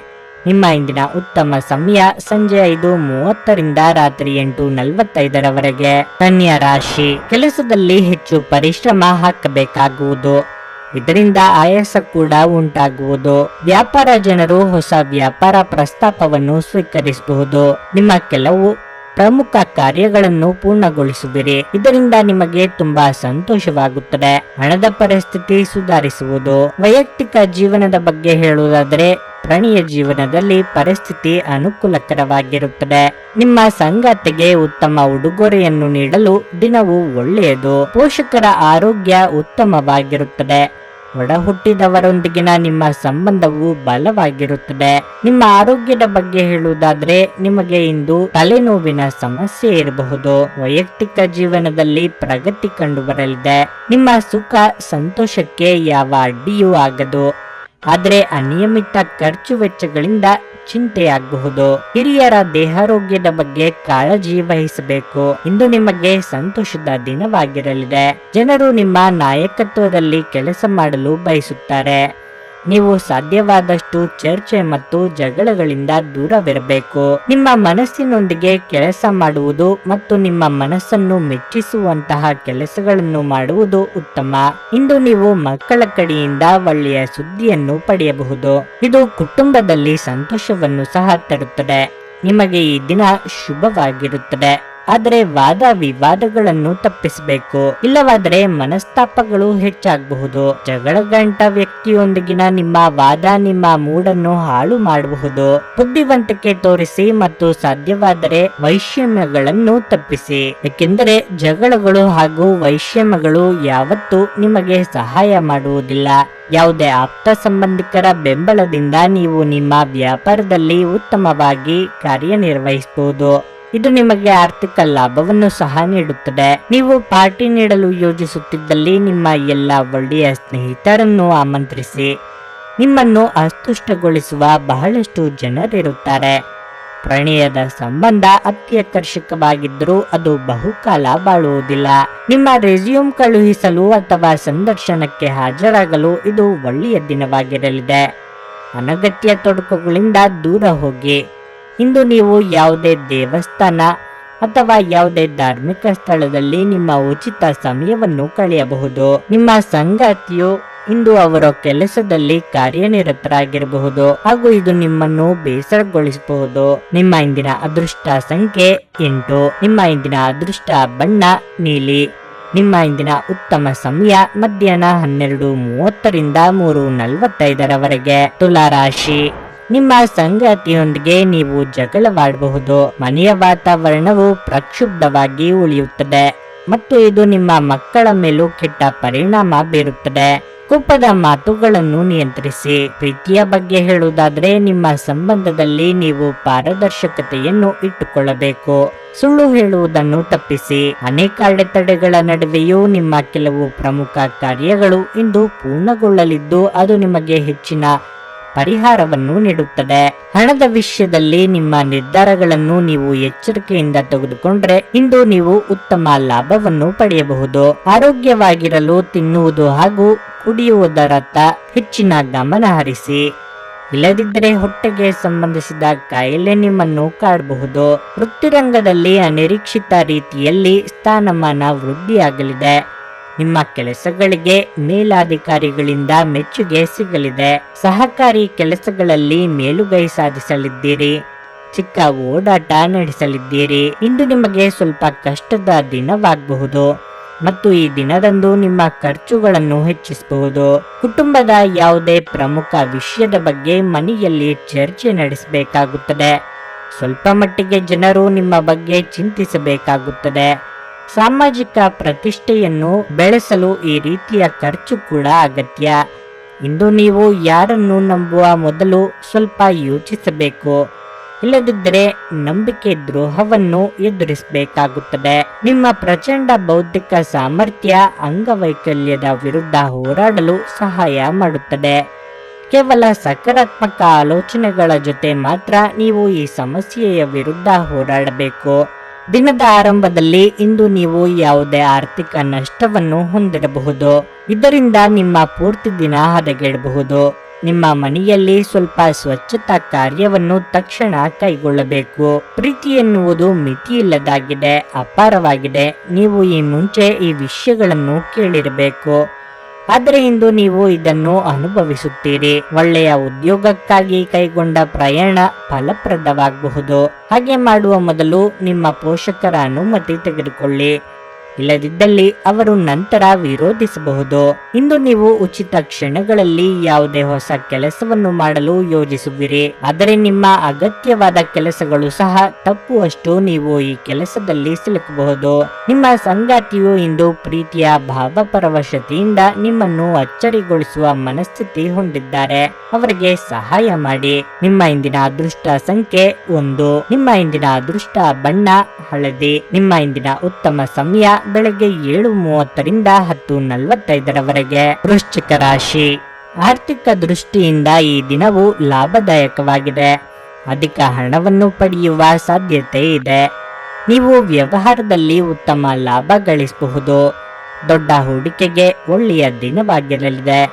ನಿಮ್ಮ ಇಂದಿನ ಉತ್ತಮ ಸಮಯ ಸಂಜೆ 5:30 ರಾತ್ರಿ 8:45 ಕನ್ಯಾ ರಾಶಿ. ಕೆಲಸದಲ್ಲಿ ಹೆಚ್ಚು ಪರಿಶ್ರಮ ಹಾಕಬೇಕಾಗುವುದು. ಇದರಿಂದ ಆಯಾಸ ಕೂಡ ಉಂಟಾಗುವುದು. ವ್ಯಾಪಾರ ಜನರು ಹೊಸ ವ್ಯಾಪಾರ ಪ್ರಸ್ತಾಪವನ್ನು ಸ್ವೀಕರಿಸಬಹುದು. ನಿಮ್ಮ ಕೆಲವು ಪ್ರಮುಖ ಕಾರ್ಯಗಳನ್ನು ಪೂರ್ಣಗೊಳಿಸುವಿರಿ. ಇದರಿಂದ ನಿಮಗೆ ತುಂಬಾ ಸಂತೋಷವಾಗುತ್ತದೆ. ಹಣದ ಪರಿಸ್ಥಿತಿ ಸುಧಾರಿಸುವುದು. ವೈಯಕ್ತಿಕ ಜೀವನದ ಬಗ್ಗೆ ಹೇಳುವುದಾದರೆ ಪ್ರಣಯ ಜೀವನದಲ್ಲಿ ಪರಿಸ್ಥಿತಿ ಅನುಕೂಲಕರವಾಗಿರುತ್ತದೆ. ನಿಮ್ಮ ಸಂಗಾತಿಗೆ ಉತ್ತಮ ಉಡುಗೊರೆಯನ್ನು ನೀಡಲು ದಿನವು ಒಳ್ಳೆಯದು. ಪೋಷಕರ ಆರೋಗ್ಯ ಉತ್ತಮವಾಗಿರುತ್ತದೆ. ಒಡ ಹುಟ್ಟಿದವರೊಂದಿಗಿನ ನಿಮ್ಮ ಸಂಬಂಧವು ಬಲವಾಗಿರುತ್ತದೆ. ನಿಮ್ಮ ಆರೋಗ್ಯದ ಬಗ್ಗೆ ಹೇಳುವುದಾದ್ರೆ ನಿಮಗೆ ಇಂದು ತಲೆನೋವಿನ ಸಮಸ್ಯೆ ಇರಬಹುದು. ವೈಯಕ್ತಿಕ ಜೀವನದಲ್ಲಿ ಪ್ರಗತಿ ಕಂಡು ಬರಲಿದೆ. ನಿಮ್ಮ ಸುಖ ಸಂತೋಷಕ್ಕೆ ಯಾವ ಅಡ್ಡಿಯೂ ಆಗದು. ಆದರೆ ಅನಿಯಮಿತ ಖರ್ಚು ವೆಚ್ಚಗಳಿಂದ ಚಿಂತೆಯಾಗಬಹುದು. ಹಿರಿಯರ ದೇಹಾರೋಗ್ಯದ ಬಗ್ಗೆ ಕಾಳಜಿ ವಹಿಸಬೇಕು. ಇಂದು ನಿಮಗೆ ಸಂತೋಷದ ದಿನವಾಗಿರಲಿದೆ. ಜನರು ನಿಮ್ಮ ನಾಯಕತ್ವದಲ್ಲಿ ಕೆಲಸ ಮಾಡಲು ಬಯಸುತ್ತಾರೆ. ನೀವು ಸಾಧ್ಯವಾದಷ್ಟು ಚರ್ಚೆ ಮತ್ತು ಜಗಳಗಳಿಂದ ದೂರವಿರಬೇಕು. ನಿಮ್ಮ ಮನಸ್ಸಿನೊಂದಿಗೆ ಕೆಲಸ ಮಾಡುವುದು ಮತ್ತು ನಿಮ್ಮ ಮನಸ್ಸನ್ನು ಮೆಚ್ಚಿಸುವಂತಹ ಕೆಲಸಗಳನ್ನು ಮಾಡುವುದು ಉತ್ತಮ. ಇಂದು ನೀವು ಮಕ್ಕಳ ಕಡೆಯಿಂದ ಒಳ್ಳೆಯ ಸುದ್ದಿಯನ್ನು ಪಡೆಯಬಹುದು. ಇದು ಕುಟುಂಬದಲ್ಲಿ ಸಂತೋಷವನ್ನು ಸಹ ತರುತ್ತದೆ. ನಿಮಗೆ ಈ ದಿನ ಶುಭವಾಗಿರುತ್ತದೆ. ಆದರೆ ವಾದ ವಿವಾದಗಳನ್ನು ತಪ್ಪಿಸಬೇಕು, ಇಲ್ಲವಾದರೆ ಮನಸ್ತಾಪಗಳು ಹೆಚ್ಚಾಗಬಹುದು. ಜಗಳಗಂಟ ವ್ಯಕ್ತಿಯೊಂದಿಗಿನ ನಿಮ್ಮ ವಾದ ನಿಮ್ಮ ಮೂಡನ್ನು ಹಾಳು ಮಾಡಬಹುದು. ಬುದ್ಧಿವಂತಿಕೆ ತೋರಿಸಿ ಮತ್ತು ಸಾಧ್ಯವಾದರೆ ವೈಷಮ್ಯಗಳನ್ನು ತಪ್ಪಿಸಿ, ಏಕೆಂದರೆ ಜಗಳಗಳು ಹಾಗೂ ವೈಷಮ್ಯಗಳು ಯಾವತ್ತೂ ನಿಮಗೆ ಸಹಾಯ ಮಾಡುವುದಿಲ್ಲ. ಯಾವುದೇ ಆಪ್ತ ಸಂಬಂಧಿಕರ ಬೆಂಬಲದಿಂದ ನೀವು ನಿಮ್ಮ ವ್ಯಾಪಾರದಲ್ಲಿ ಉತ್ತಮವಾಗಿ ಕಾರ್ಯನಿರ್ವಹಿಸಬಹುದು. ಇದು ನಿಮಗೆ ಆರ್ಥಿಕ ಲಾಭವನ್ನು ಸಹ ನೀಡುತ್ತದೆ. ನೀವು ಪಾರ್ಟಿ ನೀಡಲು ಯೋಜಿಸುತ್ತಿದ್ದಲ್ಲಿ ನಿಮ್ಮ ಎಲ್ಲ ಒಳ್ಳೆಯ ಸ್ನೇಹಿತರನ್ನು ಆಮಂತ್ರಿಸಿ. ನಿಮ್ಮನ್ನು ಅಸ್ತುಷ್ಟಗೊಳಿಸುವ ಬಹಳಷ್ಟು ಜನರಿರುತ್ತಾರೆ. ಪ್ರಣಯದ ಸಂಬಂಧ ಅತ್ಯಾಕರ್ಷಕವಾಗಿದ್ದರೂ ಅದು ಬಹುಕಾಲ ಬಾಳುವುದಿಲ್ಲ. ನಿಮ್ಮ ರೆಸ್ಯೂಮ್ ಕಳುಹಿಸಲು ಅಥವಾ ಸಂದರ್ಶನಕ್ಕೆ ಹಾಜರಾಗಲು ಇದು ಒಳ್ಳೆಯ ದಿನವಾಗಿರಲಿದೆ. ಅನಗತ್ಯ ತೊಡಕುಗಳಿಂದ ದೂರ ಹೋಗಿ. ಇಂದು ನೀವು ಯಾವುದೇ ದೇವಸ್ಥಾನ ಅಥವಾ ಯಾವುದೇ ಧಾರ್ಮಿಕ ಸ್ಥಳದಲ್ಲಿ ನಿಮ್ಮ ಉಚಿತ ಸಮಯವನ್ನು ಕಳೆಯಬಹುದು. ನಿಮ್ಮ ಸಂಗಾತಿಯು ಇಂದು ಅವರ ಕೆಲಸದಲ್ಲಿ ಕಾರ್ಯನಿರತರಾಗಿರಬಹುದು ಹಾಗೂ ಇದು ನಿಮ್ಮನ್ನು ಬೇಸರಗೊಳಿಸಬಹುದು. ನಿಮ್ಮ ಇಂದಿನ ಅದೃಷ್ಟ ಸಂಖ್ಯೆ 8. ನಿಮ್ಮ ಇಂದಿನ ಅದೃಷ್ಟ ಬಣ್ಣ ನೀಲಿ. ನಿಮ್ಮ ಇಂದಿನ ಉತ್ತಮ ಸಮಯ ಮಧ್ಯಾಹ್ನ 12:30ರಿಂದ 3:45ರವರೆಗೆ. ತುಲಾ ರಾಶಿ. ನಿಮ್ಮ ಸಂಗಾತಿಯೊಂದಿಗೆ ನೀವು ಜಗಳವಾಡಬಹುದು. ಮನೆಯ ವಾತಾವರಣವು ಪ್ರಕ್ಷುಬ್ಧವಾಗಿ ಉಳಿಯುತ್ತದೆ ಮತ್ತು ಇದು ನಿಮ್ಮ ಮಕ್ಕಳ ಮೇಲೂ ಕೆಟ್ಟ ಪರಿಣಾಮ ಬೀರುತ್ತದೆ. ಕೋಪದ ಮಾತುಗಳನ್ನು ನಿಯಂತ್ರಿಸಿ. ಪ್ರೀತಿಯ ಬಗ್ಗೆ ಹೇಳುವುದಾದರೆ ನಿಮ್ಮ ಸಂಬಂಧದಲ್ಲಿ ನೀವು ಪಾರದರ್ಶಕತೆಯನ್ನು ಇಟ್ಟುಕೊಳ್ಳಬೇಕು. ಸುಳ್ಳು ಹೇಳುವುದನ್ನು ತಪ್ಪಿಸಿ. ಅನೇಕ ಅಡೆತಡೆಗಳ ನಡುವೆಯೂ ನಿಮ್ಮ ಕೆಲವು ಪ್ರಮುಖ ಕಾರ್ಯಗಳು ಇಂದು ಪೂರ್ಣಗೊಳ್ಳಲಿದ್ದು ಅದು ನಿಮಗೆ ಹೆಚ್ಚಿನ ಪರಿಹಾರವನ್ನು ನೀಡುತ್ತದೆ. ಹಣದ ವಿಷಯದಲ್ಲಿ ನಿಮ್ಮ ನಿರ್ಧಾರಗಳನ್ನು ನೀವು ಎಚ್ಚರಿಕೆಯಿಂದ ತೆಗೆದುಕೊಂಡ್ರೆ ಇಂದು ನೀವು ಉತ್ತಮ ಲಾಭವನ್ನು ಪಡೆಯಬಹುದು. ಆರೋಗ್ಯವಾಗಿರಲು ತಿನ್ನುವುದು ಹಾಗೂ ಕುಡಿಯುವುದರತ್ತ ಹೆಚ್ಚಿನ ಗಮನ ಹರಿಸಿ. ಇಲ್ಲದಿದ್ದರೆ ಹೊಟ್ಟೆಗೆ ಸಂಬಂಧಿಸಿದ ಕಾಯಿಲೆ ನಿಮ್ಮನ್ನು ಕಾಡಬಹುದು. ವೃತ್ತಿರಂಗದಲ್ಲಿ ಅನಿರೀಕ್ಷಿತ ರೀತಿಯಲ್ಲಿ ಸ್ಥಾನಮಾನ ವೃದ್ಧಿಯಾಗಲಿದೆ. ನಿಮ್ಮ ಕೆಲಸಗಳಿಗೆ ಮೇಲಾಧಿಕಾರಿಗಳಿಂದ ಮೆಚ್ಚುಗೆ ಸಿಗಲಿದೆ. ಸಹಕಾರಿ ಕೆಲಸಗಳಲ್ಲಿ ಮೇಲುಗೈ ಸಾಧಿಸಲಿದ್ದೀರಿ. ಚಿಕ್ಕ ಓಡಾಟ ನಡೆಸಲಿದ್ದೀರಿ. ಇಂದು ನಿಮಗೆ ಸ್ವಲ್ಪ ಕಷ್ಟದ ದಿನವಾಗಬಹುದು ಮತ್ತು ಈ ದಿನದಂದು ನಿಮ್ಮ ಖರ್ಚುಗಳನ್ನು ಹೆಚ್ಚಿಸಬಹುದು. ಕುಟುಂಬದ ಯಾವುದೇ ಪ್ರಮುಖ ವಿಷಯದ ಬಗ್ಗೆ ಮನೆಯಲ್ಲಿ ಚರ್ಚೆ ನಡೆಸಬೇಕಾಗುತ್ತದೆ. ಸ್ವಲ್ಪ ಮಟ್ಟಿಗೆ ಜನರು ನಿಮ್ಮ ಬಗ್ಗೆ ಚಿಂತಿಸಬೇಕಾಗುತ್ತದೆ. ಸಾಮಾಜಿಕ ಪ್ರತಿಷ್ಠೆಯನ್ನು ಬೆಳೆಸಲು ಈ ರೀತಿಯ ಖರ್ಚು ಕೂಡ ಅಗತ್ಯ. ಇಂದು ನೀವು ಯಾರನ್ನು ನಂಬುವ ಮೊದಲು ಸ್ವಲ್ಪ ಯೋಚಿಸಬೇಕು, ಇಲ್ಲದಿದ್ದರೆ ನಂಬಿಕೆ ದ್ರೋಹವನ್ನು ಎದುರಿಸಬೇಕಾಗುತ್ತದೆ. ನಿಮ್ಮ ಪ್ರಚಂಡ ಬೌದ್ಧಿಕ ಸಾಮರ್ಥ್ಯ ಅಂಗವೈಕಲ್ಯದ ವಿರುದ್ಧ ಹೋರಾಡಲು ಸಹಾಯ ಮಾಡುತ್ತದೆ. ಕೇವಲ ಸಕಾರಾತ್ಮಕ ಆಲೋಚನೆಗಳ ಜೊತೆ ಮಾತ್ರ ನೀವು ಈ ಸಮಸ್ಯೆಯ ವಿರುದ್ಧ ಹೋರಾಡಬೇಕು. ದಿನದ ಆರಂಭದಲ್ಲಿ ಇಂದು ನೀವು ಯಾವುದೇ ಆರ್ಥಿಕ ನಷ್ಟವನ್ನು ಹೊಂದಿರಬಹುದು. ಇದರಿಂದ ನಿಮ್ಮ ಪೂರ್ತಿ ದಿನ ಹದಗೆಡಬಹುದು. ನಿಮ್ಮ ಮನೆಯಲ್ಲಿ ಸ್ವಲ್ಪ ಸ್ವಚ್ಛತಾ ಕಾರ್ಯವನ್ನು ತಕ್ಷಣ ಕೈಗೊಳ್ಳಬೇಕು. ಪ್ರೀತಿ ಎನ್ನುವುದು ಮಿತಿಯಿಲ್ಲದಾಗಿದೆ, ಅಪಾರವಾಗಿದೆ. ನೀವು ಈ ಮುಂಚೆ ಈ ವಿಷಯಗಳನ್ನು ಕೇಳಿರಬೇಕು, ಆದರೆ ಇಂದು ನೀವು ಇದನ್ನು ಅನುಭವಿಸುತ್ತೀರಿ. ಒಳ್ಳೆಯ ಉದ್ಯೋಗಕ್ಕಾಗಿ ಕೈಗೊಂಡ ಪ್ರಯಾಣ ಫಲಪ್ರದವಾಗಬಹುದು. ಹಾಗೆ ಮಾಡುವ ಮೊದಲು ನಿಮ್ಮ ಪೋಷಕರ ಅನುಮತಿ ತೆಗೆದುಕೊಳ್ಳಿ, ಇಲ್ಲದಿದ್ದಲ್ಲಿ ಅವರು ನಂತರ ವಿರೋಧಿಸಬಹುದು. ಇಂದು ನೀವು ಉಚಿತ ಕ್ಷಣಗಳಲ್ಲಿ ಯಾವುದೇ ಹೊಸ ಕೆಲಸವನ್ನು ಮಾಡಲು ಯೋಜಿಸುವಿರಿ, ಆದರೆ ನಿಮ್ಮ ಅಗತ್ಯವಾದ ಕೆಲಸಗಳು ಸಹ ತಪ್ಪುವಷ್ಟು ನೀವು ಈ ಕೆಲಸದಲ್ಲಿ ಸಿಲುಕಬಹುದು. ನಿಮ್ಮ ಸಂಗಾತಿಯು ಇಂದು ಪ್ರೀತಿಯ ಭಾವಪರವಶತೆಯಿಂದ ನಿಮ್ಮನ್ನು ಅಚ್ಚರಿಗೊಳಿಸುವ ಮನಸ್ಥಿತಿ ಹೊಂದಿದ್ದಾರೆ. ಅವರಿಗೆ ಸಹಾಯ ಮಾಡಿ. ನಿಮ್ಮ ಇಂದಿನ ಅದೃಷ್ಟ ಸಂಖ್ಯೆ 1. ನಿಮ್ಮ ಇಂದಿನ ಅದೃಷ್ಟ ಬಣ್ಣ ಹಳದಿ. ನಿಮ್ಮ ಇಂದಿನ ಉತ್ತಮ ಸಮಯ ಬೆಳಗ್ಗೆ 7:30ರಿಂದ 10:45ರವರೆಗೆ. ವೃಶ್ಚಿಕ ರಾಶಿ. ಆರ್ಥಿಕ ದೃಷ್ಟಿಯಿಂದ ಈ ದಿನವು ಲಾಭದಾಯಕವಾಗಿದೆ. ಅಧಿಕ ಹಣವನ್ನು ಪಡೆಯುವ ಸಾಧ್ಯತೆ ಇದೆ. ನೀವು ವ್ಯವಹಾರದಲ್ಲಿ ಉತ್ತಮ ಲಾಭ ಗಳಿಸಬಹುದು. ದೊಡ್ಡ ಹೂಡಿಕೆಗೆ ಒಳ್ಳೆಯ ದಿನವಾಗಿರಲಿದೆ.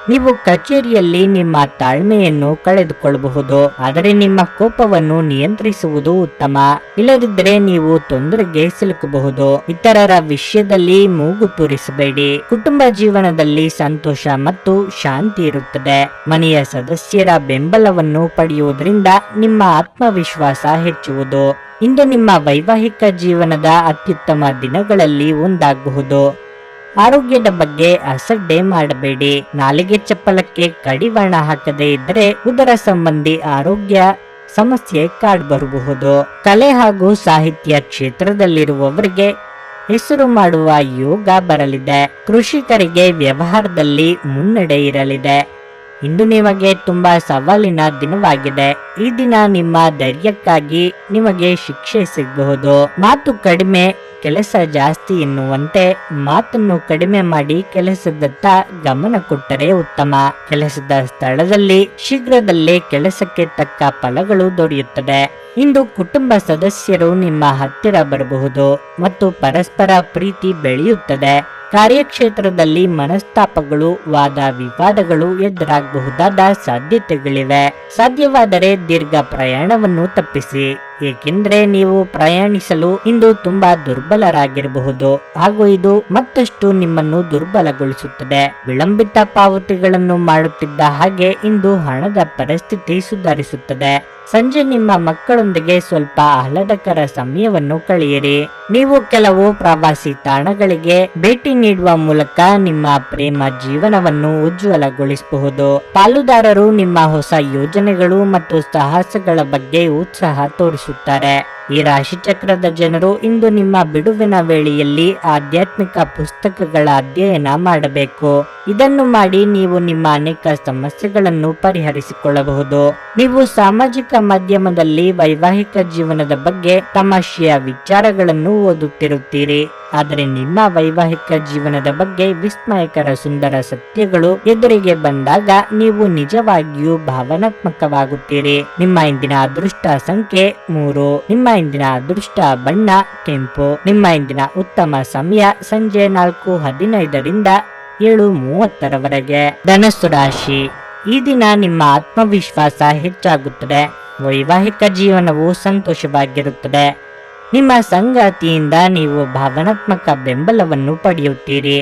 ನೀವು ಕಚೇರಿಯಲ್ಲಿ ನಿಮ್ಮ ತಾಳ್ಮೆಯನ್ನು ಕಳೆದುಕೊಳ್ಳಬಹುದು, ಆದರೆ ನಿಮ್ಮ ಕೋಪವನ್ನು ನಿಯಂತ್ರಿಸುವುದು ಉತ್ತಮ. ಇಲ್ಲದಿದ್ದರೆ ನೀವು ತೊಂದರೆಗೆ ಸಿಲುಕಬಹುದು. ಇತರರ ವಿಷಯದಲ್ಲಿ ಮೂಗು ತೂರಿಸಬೇಡಿ. ಕುಟುಂಬ ಜೀವನದಲ್ಲಿ ಸಂತೋಷ ಮತ್ತು ಶಾಂತಿ ಇರುತ್ತದೆ. ಮನೆಯ ಸದಸ್ಯರ ಬೆಂಬಲವನ್ನು ಪಡೆಯುವುದರಿಂದ ನಿಮ್ಮ ಆತ್ಮವಿಶ್ವಾಸ ಹೆಚ್ಚುವುದು. ಇಂದು ನಿಮ್ಮ ವೈವಾಹಿಕ ಜೀವನದ ಅತ್ಯುತ್ತಮ ದಿನಗಳಲ್ಲಿ ಒಂದಾಗಬಹುದು. ಆರೋಗ್ಯದ ಬಗ್ಗೆ ಅಸಡ್ಡೆ ಮಾಡಬೇಡಿ. ನಾಲಿಗೆ ಚಪ್ಪಲಕ್ಕೆ ಕಡಿವಾಣ ಹಾಕದೇ ಇದ್ದರೆ ಉದರ ಸಂಬಂಧಿ ಆರೋಗ್ಯ ಸಮಸ್ಯೆ ಕಾಡ್ಬರಬಹುದು. ಕಲೆ ಹಾಗೂ ಸಾಹಿತ್ಯ ಕ್ಷೇತ್ರದಲ್ಲಿರುವವರಿಗೆ ಹೆಸರು ಮಾಡುವ ಯೋಗ ಬರಲಿದೆ. ಕೃಷಿಕರಿಗೆ ವ್ಯವಹಾರದಲ್ಲಿ ಮುನ್ನಡೆ ಇರಲಿದೆ. ಇಂದು ನಿಮಗೆ ತುಂಬಾ ಸವಾಲಿನ ದಿನವಾಗಿದೆ. ಈ ದಿನ ನಿಮ್ಮ ಧೈರ್ಯಕ್ಕಾಗಿ ನಿಮಗೆ ಶಿಕ್ಷೆ ಸಿಗಬಹುದು. ಮಾತು ಕಡಿಮೆ ಕೆಲಸ ಜಾಸ್ತಿ ಎನ್ನುವಂತೆ ಮಾತನ್ನು ಕಡಿಮೆ ಮಾಡಿ ಕೆಲಸದತ್ತ ಗಮನ ಕೊಟ್ಟರೆ ಉತ್ತಮ. ಕೆಲಸದ ಸ್ಥಳದಲ್ಲಿ ಶೀಘ್ರದಲ್ಲೇ ಕೆಲಸಕ್ಕೆ ತಕ್ಕ ಫಲಗಳು ದೊರೆಯುತ್ತದೆ. ಇಂದು ಕುಟುಂಬ ಸದಸ್ಯರು ನಿಮ್ಮ ಹತ್ತಿರ ಬರಬಹುದು ಮತ್ತು ಪರಸ್ಪರ ಪ್ರೀತಿ ಬೆಳೆಯುತ್ತದೆ. ಕಾರ್ಯಕ್ಷೇತ್ರದಲ್ಲಿ ಮನಸ್ತಾಪಗಳು, ವಾದ ವಿವಾದಗಳು ಎದುರಾಗಬಹುದಾದ ಸಾಧ್ಯತೆಗಳಿವೆ. ಸಾಧ್ಯವಾದರೆ ದೀರ್ಘ ಪ್ರಯಾಣವನ್ನು ತಪ್ಪಿಸಿ, ಏಕೆಂದರೆ ನೀವು ಪ್ರಯಾಣಿಸಲು ಇಂದು ತುಂಬಾ ದುರ್ಬಲರಾಗಿರಬಹುದು ಹಾಗೂ ಇದು ಮತ್ತಷ್ಟು ನಿಮ್ಮನ್ನು ದುರ್ಬಲಗೊಳಿಸುತ್ತದೆ. ವಿಳಂಬಿತ ಪಾವತಿಗಳನ್ನು ಮಾಡುತ್ತಿದ್ದ ಹಾಗೆ ಇಂದು ಹಣದ ಪರಿಸ್ಥಿತಿ ಸುಧಾರಿಸುತ್ತದೆ. ಸಂಜೆ ನಿಮ್ಮ ಮಕ್ಕಳೊಂದಿಗೆ ಸ್ವಲ್ಪ ಆಹ್ಲಾದಕರ ಸಮಯವನ್ನು ಕಳೆಯಿರಿ. ನೀವು ಕೆಲವು ಪ್ರವಾಸಿ ತಾಣಗಳಿಗೆ ಭೇಟಿ ನೀಡುವ ಮೂಲಕ ನಿಮ್ಮ ಪ್ರೇಮ ಜೀವನವನ್ನು ಉಜ್ವಲಗೊಳಿಸಬಹುದು. ಪಾಲುದಾರರು ನಿಮ್ಮ ಹೊಸ ಯೋಜನೆಗಳು ಮತ್ತು ಸಾಹಸಗಳ ಬಗ್ಗೆ ಉತ್ಸಾಹ ತೋರಿಸುತ್ತಾರೆ. ಈ ರಾಶಿಚಕ್ರದ ಜನರು ಇಂದು ನಿಮ್ಮ ಬಿಡುವಿನ ವೇಳೆಯಲ್ಲಿ ಆಧ್ಯಾತ್ಮಿಕ ಪುಸ್ತಕಗಳ ಅಧ್ಯಯನ ಮಾಡಬೇಕು. ಇದನ್ನು ಮಾಡಿ ನೀವು ನಿಮ್ಮ ಅನೇಕ ಸಮಸ್ಯೆಗಳನ್ನು ಪರಿಹರಿಸಿಕೊಳ್ಳಬಹುದು. ನೀವು ಸಾಮಾಜಿಕ ಮಾಧ್ಯಮದಲ್ಲಿ ವೈವಾಹಿಕ ಜೀವನದ ಬಗ್ಗೆ ತಮಾಷೆಯ ವಿಚಾರಗಳನ್ನು ಓದುತ್ತಿರುತ್ತೀರಿ, ಆದರೆ ನಿಮ್ಮ ವೈವಾಹಿಕ ಜೀವನದ ಬಗ್ಗೆ ವಿಸ್ಮಯಕರ ಸುಂದರ ಸತ್ಯಗಳು ಎದುರಿಗೆ ಬಂದಾಗ ನೀವು ನಿಜವಾಗಿಯೂ ಭಾವನಾತ್ಮಕವಾಗುತ್ತೀರಿ. ನಿಮ್ಮ ಇಂದಿನ ಅದೃಷ್ಟ ಸಂಖ್ಯೆ 3. ನಿಮ್ಮ ಇಂದಿನ ಅದೃಷ್ಟ ಬಣ್ಣ ಕೆಂಪು. ನಿಮ್ಮ ಇಂದಿನ ಉತ್ತಮ ಸಮಯ ಸಂಜೆ 4:15 ರಿಂದ 7:30 ಧನಸ್ಸು ರಾಶಿ. ಈ ದಿನ ನಿಮ್ಮ ಆತ್ಮವಿಶ್ವಾಸ ಹೆಚ್ಚಾಗುತ್ತದೆ. ವೈವಾಹಿಕ ಜೀವನವು ಸಂತೋಷವಾಗಿರುತ್ತದೆ. ನಿಮ್ಮ ಸಂಗಾತಿಯಿಂದ ನೀವು ಭಾವನಾತ್ಮಕ ಬೆಂಬಲವನ್ನು ಪಡೆಯುತ್ತೀರಿ.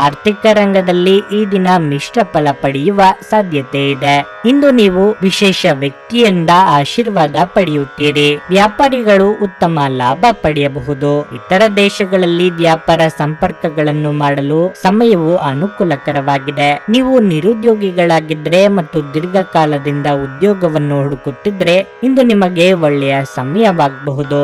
ಆರ್ಥಿಕ ರಂಗದಲ್ಲಿ ಈ ದಿನ ಮಿಶ್ರ ಫಲ ಪಡೆಯುವ ಸಾಧ್ಯತೆ ಇದೆ. ಇಂದು ನೀವು ವಿಶೇಷ ವ್ಯಕ್ತಿಯಿಂದ ಆಶೀರ್ವಾದ ಪಡೆಯುತ್ತೀರಿ. ವ್ಯಾಪಾರಿಗಳು ಉತ್ತಮ ಲಾಭ ಪಡೆಯಬಹುದು. ಇತರ ದೇಶಗಳಲ್ಲಿ ವ್ಯಾಪಾರ ಸಂಪರ್ಕಗಳನ್ನು ಮಾಡಲು ಸಮಯವು ಅನುಕೂಲಕರವಾಗಿದೆ. ನೀವು ನಿರುದ್ಯೋಗಿಗಳಾಗಿದ್ದರೆ ಮತ್ತು ದೀರ್ಘಕಾಲದಿಂದ ಉದ್ಯೋಗವನ್ನು ಹುಡುಕುತ್ತಿದ್ರೆ ಇಂದು ನಿಮಗೆ ಒಳ್ಳೆಯ ಸಮಯವಾಗಬಹುದು.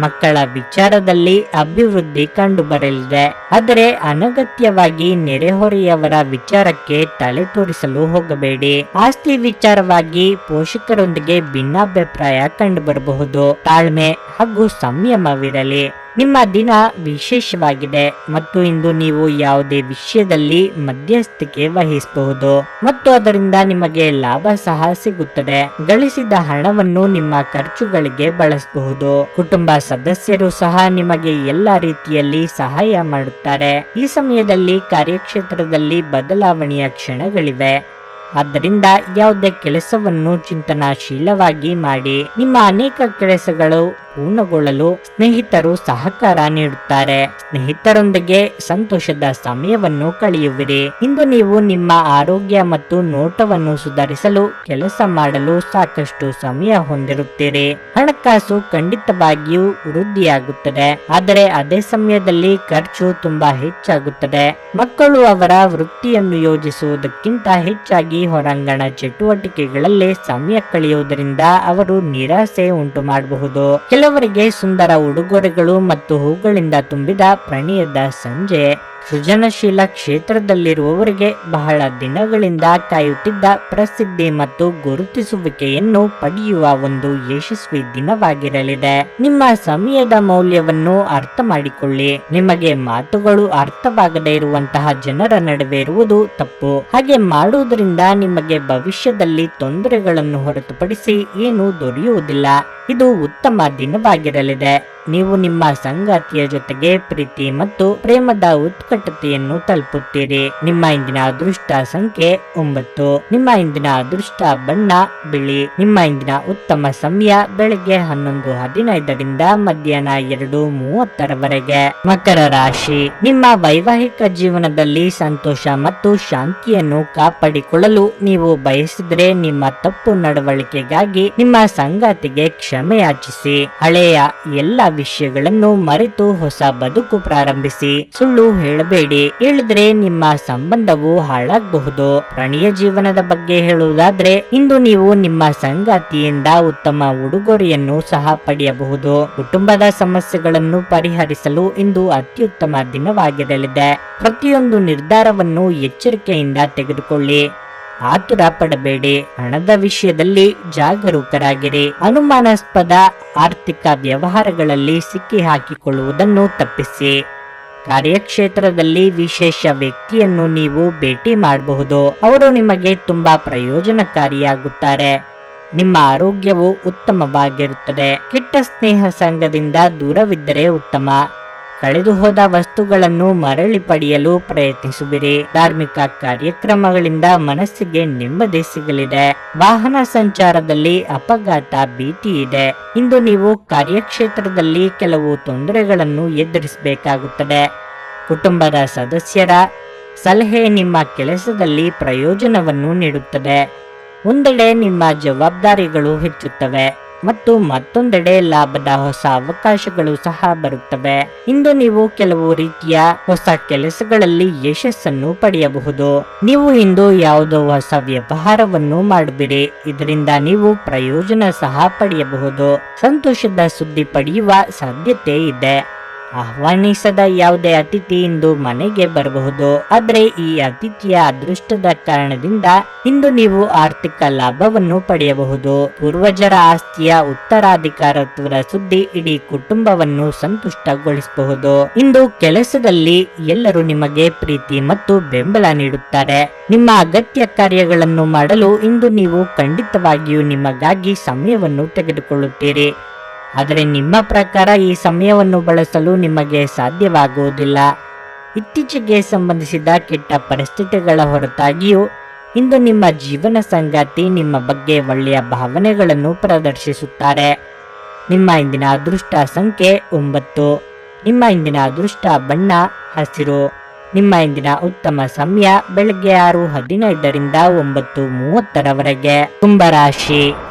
ಮಕ್ಕಳ ವಿಚಾರದಲ್ಲಿ ಅಭಿವೃದ್ಧಿ ಕಂಡು ಬರಲಿದೆ, ಆದರೆ ಅನಗತ್ಯವಾಗಿ ನೆರೆಹೊರೆಯವರ ವಿಚಾರಕ್ಕೆ ತಲೆ ತೋರಿಸಲು ಹೋಗಬೇಡಿ. ಆಸ್ತಿ ವಿಚಾರವಾಗಿ ಪೋಷಕರೊಂದಿಗೆ ಭಿನ್ನಾಭಿಪ್ರಾಯ ಕಂಡು ಬರಬಹುದು. ತಾಳ್ಮೆ ಹಾಗೂ ಸಂಯಮವಿರಲಿ. ನಿಮ್ಮ ದಿನ ವಿಶೇಷವಾಗಿದೆ ಮತ್ತು ಇಂದು ನೀವು ಯಾವುದೇ ವಿಷಯದಲ್ಲಿ ಮಧ್ಯಸ್ಥಿಕೆ ವಹಿಸಬಹುದು ಮತ್ತು ಅದರಿಂದ ನಿಮಗೆ ಲಾಭ ಸಹ ಸಿಗುತ್ತದೆ. ಗಳಿಸಿದ ಹಣವನ್ನು ನಿಮ್ಮ ಖರ್ಚುಗಳಿಗೆ ಬಳಸಬಹುದು. ಕುಟುಂಬ ಸದಸ್ಯರು ಸಹ ನಿಮಗೆ ಎಲ್ಲ ರೀತಿಯಲ್ಲಿ ಸಹಾಯ ಮಾಡುತ್ತಾರೆ. ಈ ಸಮಯದಲ್ಲಿ ಕಾರ್ಯಕ್ಷೇತ್ರದಲ್ಲಿ ಬದಲಾವಣೆಯ ಕ್ಷಣಗಳಿವೆ. ಆದ್ದರಿಂದ ಯಾವುದೇ ಕೆಲಸವನ್ನು ಚಿಂತನಾಶೀಲವಾಗಿ ಮಾಡಿ. ನಿಮ್ಮ ಅನೇಕ ಕೆಲಸಗಳು ಪೂರ್ಣಗೊಳ್ಳಲು ಸ್ನೇಹಿತರು ಸಹಕಾರ ನೀಡುತ್ತಾರೆ. ಸ್ನೇಹಿತರೊಂದಿಗೆ ಸಂತೋಷದ ಸಮಯವನ್ನು ಕಳೆಯುವಿರಿ. ಇಂದು ನೀವು ನಿಮ್ಮ ಆರೋಗ್ಯ ಮತ್ತು ನೋಟವನ್ನು ಸುಧಾರಿಸಲು ಕೆಲಸ ಮಾಡಲು ಸಾಕಷ್ಟು ಸಮಯ ಹೊಂದಿರುತ್ತೀರಿ. ಹಣಕಾಸು ಖಂಡಿತವಾಗಿಯೂ ವೃದ್ಧಿಯಾಗುತ್ತದೆ, ಆದರೆ ಅದೇ ಸಮಯದಲ್ಲಿ ಖರ್ಚು ತುಂಬಾ ಹೆಚ್ಚಾಗುತ್ತದೆ. ಮಕ್ಕಳು ಅವರ ವೃತ್ತಿಯನ್ನು ಯೋಜಿಸುವುದಕ್ಕಿಂತ ಹೆಚ್ಚಾಗಿ ಹೊರಾಂಗಣ ಚಟುವಟಿಕೆಗಳಲ್ಲಿ ಸಮಯ ಕಳೆಯುವುದರಿಂದ ಅವರು ನಿರಾಸೆ ಉಂಟು ಮಾಡಬಹುದು. ಕೆಲವರಿಗೆ ಸುಂದರ ಉಡುಗೊರೆಗಳು ಮತ್ತು ಹೂಗಳಿಂದ ತುಂಬಿದ ಪ್ರಣಯದ ಸಂಜೆ. ಸೃಜನಶೀಲ ಕ್ಷೇತ್ರದಲ್ಲಿರುವವರಿಗೆ ಬಹಳ ದಿನಗಳಿಂದ ಕಾಯುತ್ತಿದ್ದ ಪ್ರಸಿದ್ಧಿ ಮತ್ತು ಗುರುತಿಸುವಿಕೆಯನ್ನು ಪಡೆಯುವ ಒಂದು ಯಶಸ್ವಿ ದಿನವಾಗಿರಲಿದೆ. ನಿಮ್ಮ ಸಮಯದ ಮೌಲ್ಯವನ್ನು ಅರ್ಥ ಮಾಡಿಕೊಳ್ಳಿ. ನಿಮಗೆ ಮಾತುಗಳು ಅರ್ಥವಾಗದೇ ಇರುವಂತಹ ಜನರ ನಡುವೆ ಇರುವುದು ತಪ್ಪು. ಹಾಗೆ ಮಾಡುವುದರಿಂದ ನಿಮಗೆ ಭವಿಷ್ಯದಲ್ಲಿ ತೊಂದರೆಗಳನ್ನು ಹೊರತುಪಡಿಸಿ ಏನೂ ದೊರೆಯುವುದಿಲ್ಲ. ಇದು ಉತ್ತಮ ದಿನವಾಗಿರಲಿದೆ. ನೀವು ನಿಮ್ಮ ಸಂಗಾತಿಯ ಜೊತೆಗೆ ಪ್ರೀತಿ ಮತ್ತು ಪ್ರೇಮದ ಉತ್ಕಟತೆಯನ್ನು ತಲುಪುತ್ತೀರಿ. ನಿಮ್ಮ ಇಂದಿನ ಅದೃಷ್ಟ ಸಂಖ್ಯೆ 9. ನಿಮ್ಮ ಇಂದಿನ ಅದೃಷ್ಟ ಬಣ್ಣ ಬಿಳಿ. ನಿಮ್ಮ ಇಂದಿನ ಉತ್ತಮ ಸಮಯ ಬೆಳಗ್ಗೆ 11:15ರಿಂದ ಮಧ್ಯಾಹ್ನ 2:30ರವರೆಗೆ. ಮಕರ ರಾಶಿ. ನಿಮ್ಮ ವೈವಾಹಿಕ ಜೀವನದಲ್ಲಿ ಸಂತೋಷ ಮತ್ತು ಶಾಂತಿಯನ್ನು ಕಾಪಾಡಿಕೊಳ್ಳಲು ನೀವು ಬಯಸಿದರೆ ನಿಮ್ಮ ತಪ್ಪು ನಡವಳಿಕೆಗಾಗಿ ನಿಮ್ಮ ಸಂಗಾತಿಗೆ ಕ್ಷಮೆಯಾಚಿಸಿ. ಹಳೆಯ ಎಲ್ಲ ವಿಷಯಗಳನ್ನು ಮರೆತು ಹೊಸ ಬದುಕು ಪ್ರಾರಂಭಿಸಿ. ಸುಳ್ಳು ಹೇಳಬೇಡಿ. ಹೇಳಿದ್ರೆ ನಿಮ್ಮ ಸಂಬಂಧವು ಹಾಳಾಗಬಹುದು. ಪ್ರಣಯ ಜೀವನದ ಬಗ್ಗೆ ಹೇಳುವುದಾದ್ರೆ ಇಂದು ನೀವು ನಿಮ್ಮ ಸಂಗಾತಿಯಿಂದ ಉತ್ತಮ ಉಡುಗೊರೆಯನ್ನು ಸಹ ಪಡೆಯಬಹುದು. ಕುಟುಂಬದ ಸಮಸ್ಯೆಗಳನ್ನು ಪರಿಹರಿಸಲು ಇಂದು ಅತ್ಯುತ್ತಮ ದಿನವಾಗಿರಲಿದೆ. ಪ್ರತಿಯೊಂದು ನಿರ್ಧಾರವನ್ನು ಎಚ್ಚರಿಕೆಯಿಂದ ತೆಗೆದುಕೊಳ್ಳಿ. ಆತುರ ಪಡಬೇಡಿ. ಹಣದ ವಿಷಯದಲ್ಲಿ ಜಾಗರೂಕರಾಗಿರಿ. ಅನುಮಾನಾಸ್ಪದ ಆರ್ಥಿಕ ವ್ಯವಹಾರಗಳಲ್ಲಿ ಸಿಕ್ಕಿ ಹಾಕಿಕೊಳ್ಳುವುದನ್ನು ತಪ್ಪಿಸಿ. ಕಾರ್ಯಕ್ಷೇತ್ರದಲ್ಲಿ ವಿಶೇಷ ವ್ಯಕ್ತಿಯನ್ನು ನೀವು ಭೇಟಿ ಮಾಡಬಹುದು. ಅವರು ನಿಮಗೆ ತುಂಬಾ ಪ್ರಯೋಜನಕಾರಿಯಾಗುತ್ತಾರೆ. ನಿಮ್ಮ ಆರೋಗ್ಯವು ಉತ್ತಮವಾಗಿರುತ್ತದೆ. ಕೆಟ್ಟ ಸ್ನೇಹ ಸಂಘದಿಂದ ದೂರವಿದ್ದರೆ ಉತ್ತಮ. ಕಳೆದು ಹೋದ ವಸ್ತುಗಳನ್ನು ಮರಳಿ ಪಡೆಯಲು ಪ್ರಯತ್ನಿಸುವಿರಿ. ಧಾರ್ಮಿಕ ಕಾರ್ಯಕ್ರಮಗಳಿಂದ ಮನಸ್ಸಿಗೆ ನೆಮ್ಮದಿ ಸಿಗಲಿದೆ. ವಾಹನ ಸಂಚಾರದಲ್ಲಿ ಅಪಘಾತ ಭೀತಿ ಇದೆ. ಇಂದು ನೀವು ಕಾರ್ಯಕ್ಷೇತ್ರದಲ್ಲಿ ಕೆಲವು ತೊಂದರೆಗಳನ್ನು ಎದುರಿಸಬೇಕಾಗುತ್ತದೆ. ಕುಟುಂಬದ ಸದಸ್ಯರ ಸಲಹೆ ನಿಮ್ಮ ಕೆಲಸದಲ್ಲಿ ಪ್ರಯೋಜನವನ್ನು ನೀಡುತ್ತದೆ. ಒಂದೆಡೆ ನಿಮ್ಮ ಜವಾಬ್ದಾರಿಗಳು ಹೆಚ್ಚುತ್ತವೆ ಮತ್ತು ಮತ್ತೊಂದೆಡೆ ಲಾಭದ ಹೊಸ ಅವಕಾಶಗಳು ಸಹ ಬರುತ್ತವೆ. ಇಂದು ನೀವು ಕೆಲವು ರೀತಿಯ ಹೊಸ ಕೆಲಸಗಳಲ್ಲಿ ಯಶಸ್ಸನ್ನು ಪಡೆಯಬಹುದು. ನೀವು ಇಂದು ಯಾವುದೋ ಹೊಸ ವ್ಯವಹಾರವನ್ನು ಮಾಡುವಿರಿ. ಇದರಿಂದ ನೀವು ಪ್ರಯೋಜನ ಸಹ ಪಡೆಯಬಹುದು. ಸಂತೋಷದ ಸುದ್ದಿ ಪಡೆಯುವ ಸಾಧ್ಯತೆ ಇದೆ. ಆಹ್ವಾನಿಸದ ಯಾವುದೇ ಅತಿಥಿ ಇಂದು ಮನೆಗೆ ಬರಬಹುದು. ಆದರೆ ಈ ಅತಿಥಿಯ ಅದೃಷ್ಟದ ಕಾರಣದಿಂದ ಇಂದು ನೀವು ಆರ್ಥಿಕ ಲಾಭವನ್ನು ಪಡೆಯಬಹುದು. ಪೂರ್ವಜರ ಆಸ್ತಿಯ ಉತ್ತರಾಧಿಕಾರತ್ವದ ಸುದ್ದಿ ಇಡೀ ಕುಟುಂಬವನ್ನು ಸಂತುಷ್ಟಗೊಳಿಸಬಹುದು. ಇಂದು ಕೆಲಸದಲ್ಲಿ ಎಲ್ಲರೂ ನಿಮಗೆ ಪ್ರೀತಿ ಮತ್ತು ಬೆಂಬಲ ನೀಡುತ್ತಾರೆ. ನಿಮ್ಮ ಅಗತ್ಯ ಕಾರ್ಯಗಳನ್ನು ಮಾಡಲು ಇಂದು ನೀವು ಖಂಡಿತವಾಗಿಯೂ ನಿಮಗಾಗಿ ಸಮಯವನ್ನು ತೆಗೆದುಕೊಳ್ಳುತ್ತೀರಿ. ಆದರೆ ನಿಮ್ಮ ಪ್ರಕಾರ ಈ ಸಮಯವನ್ನು ಬಳಸಲು ನಿಮಗೆ ಸಾಧ್ಯವಾಗುವುದಿಲ್ಲ. ಇತ್ತೀಚೆಗೆ ಸಂಬಂಧಿಸಿದ ಕೆಟ್ಟ ಪರಿಸ್ಥಿತಿಗಳ ಹೊರತಾಗಿಯೂ ಇಂದು ನಿಮ್ಮ ಜೀವನ ಸಂಗಾತಿ ನಿಮ್ಮ ಬಗ್ಗೆ ಒಳ್ಳೆಯ ಭಾವನೆಗಳನ್ನು ಪ್ರದರ್ಶಿಸುತ್ತಾರೆ. ನಿಮ್ಮ ಇಂದಿನ ಅದೃಷ್ಟ ಸಂಖ್ಯೆ 9. ನಿಮ್ಮ ಇಂದಿನ ಅದೃಷ್ಟ ಬಣ್ಣ ಹಸಿರು. ನಿಮ್ಮ ಇಂದಿನ ಉತ್ತಮ ಸಮಯ ಬೆಳಗ್ಗೆ 6:15ರಿಂದ 9:30ರವರೆಗೆ. ಕುಂಭರಾಶಿ.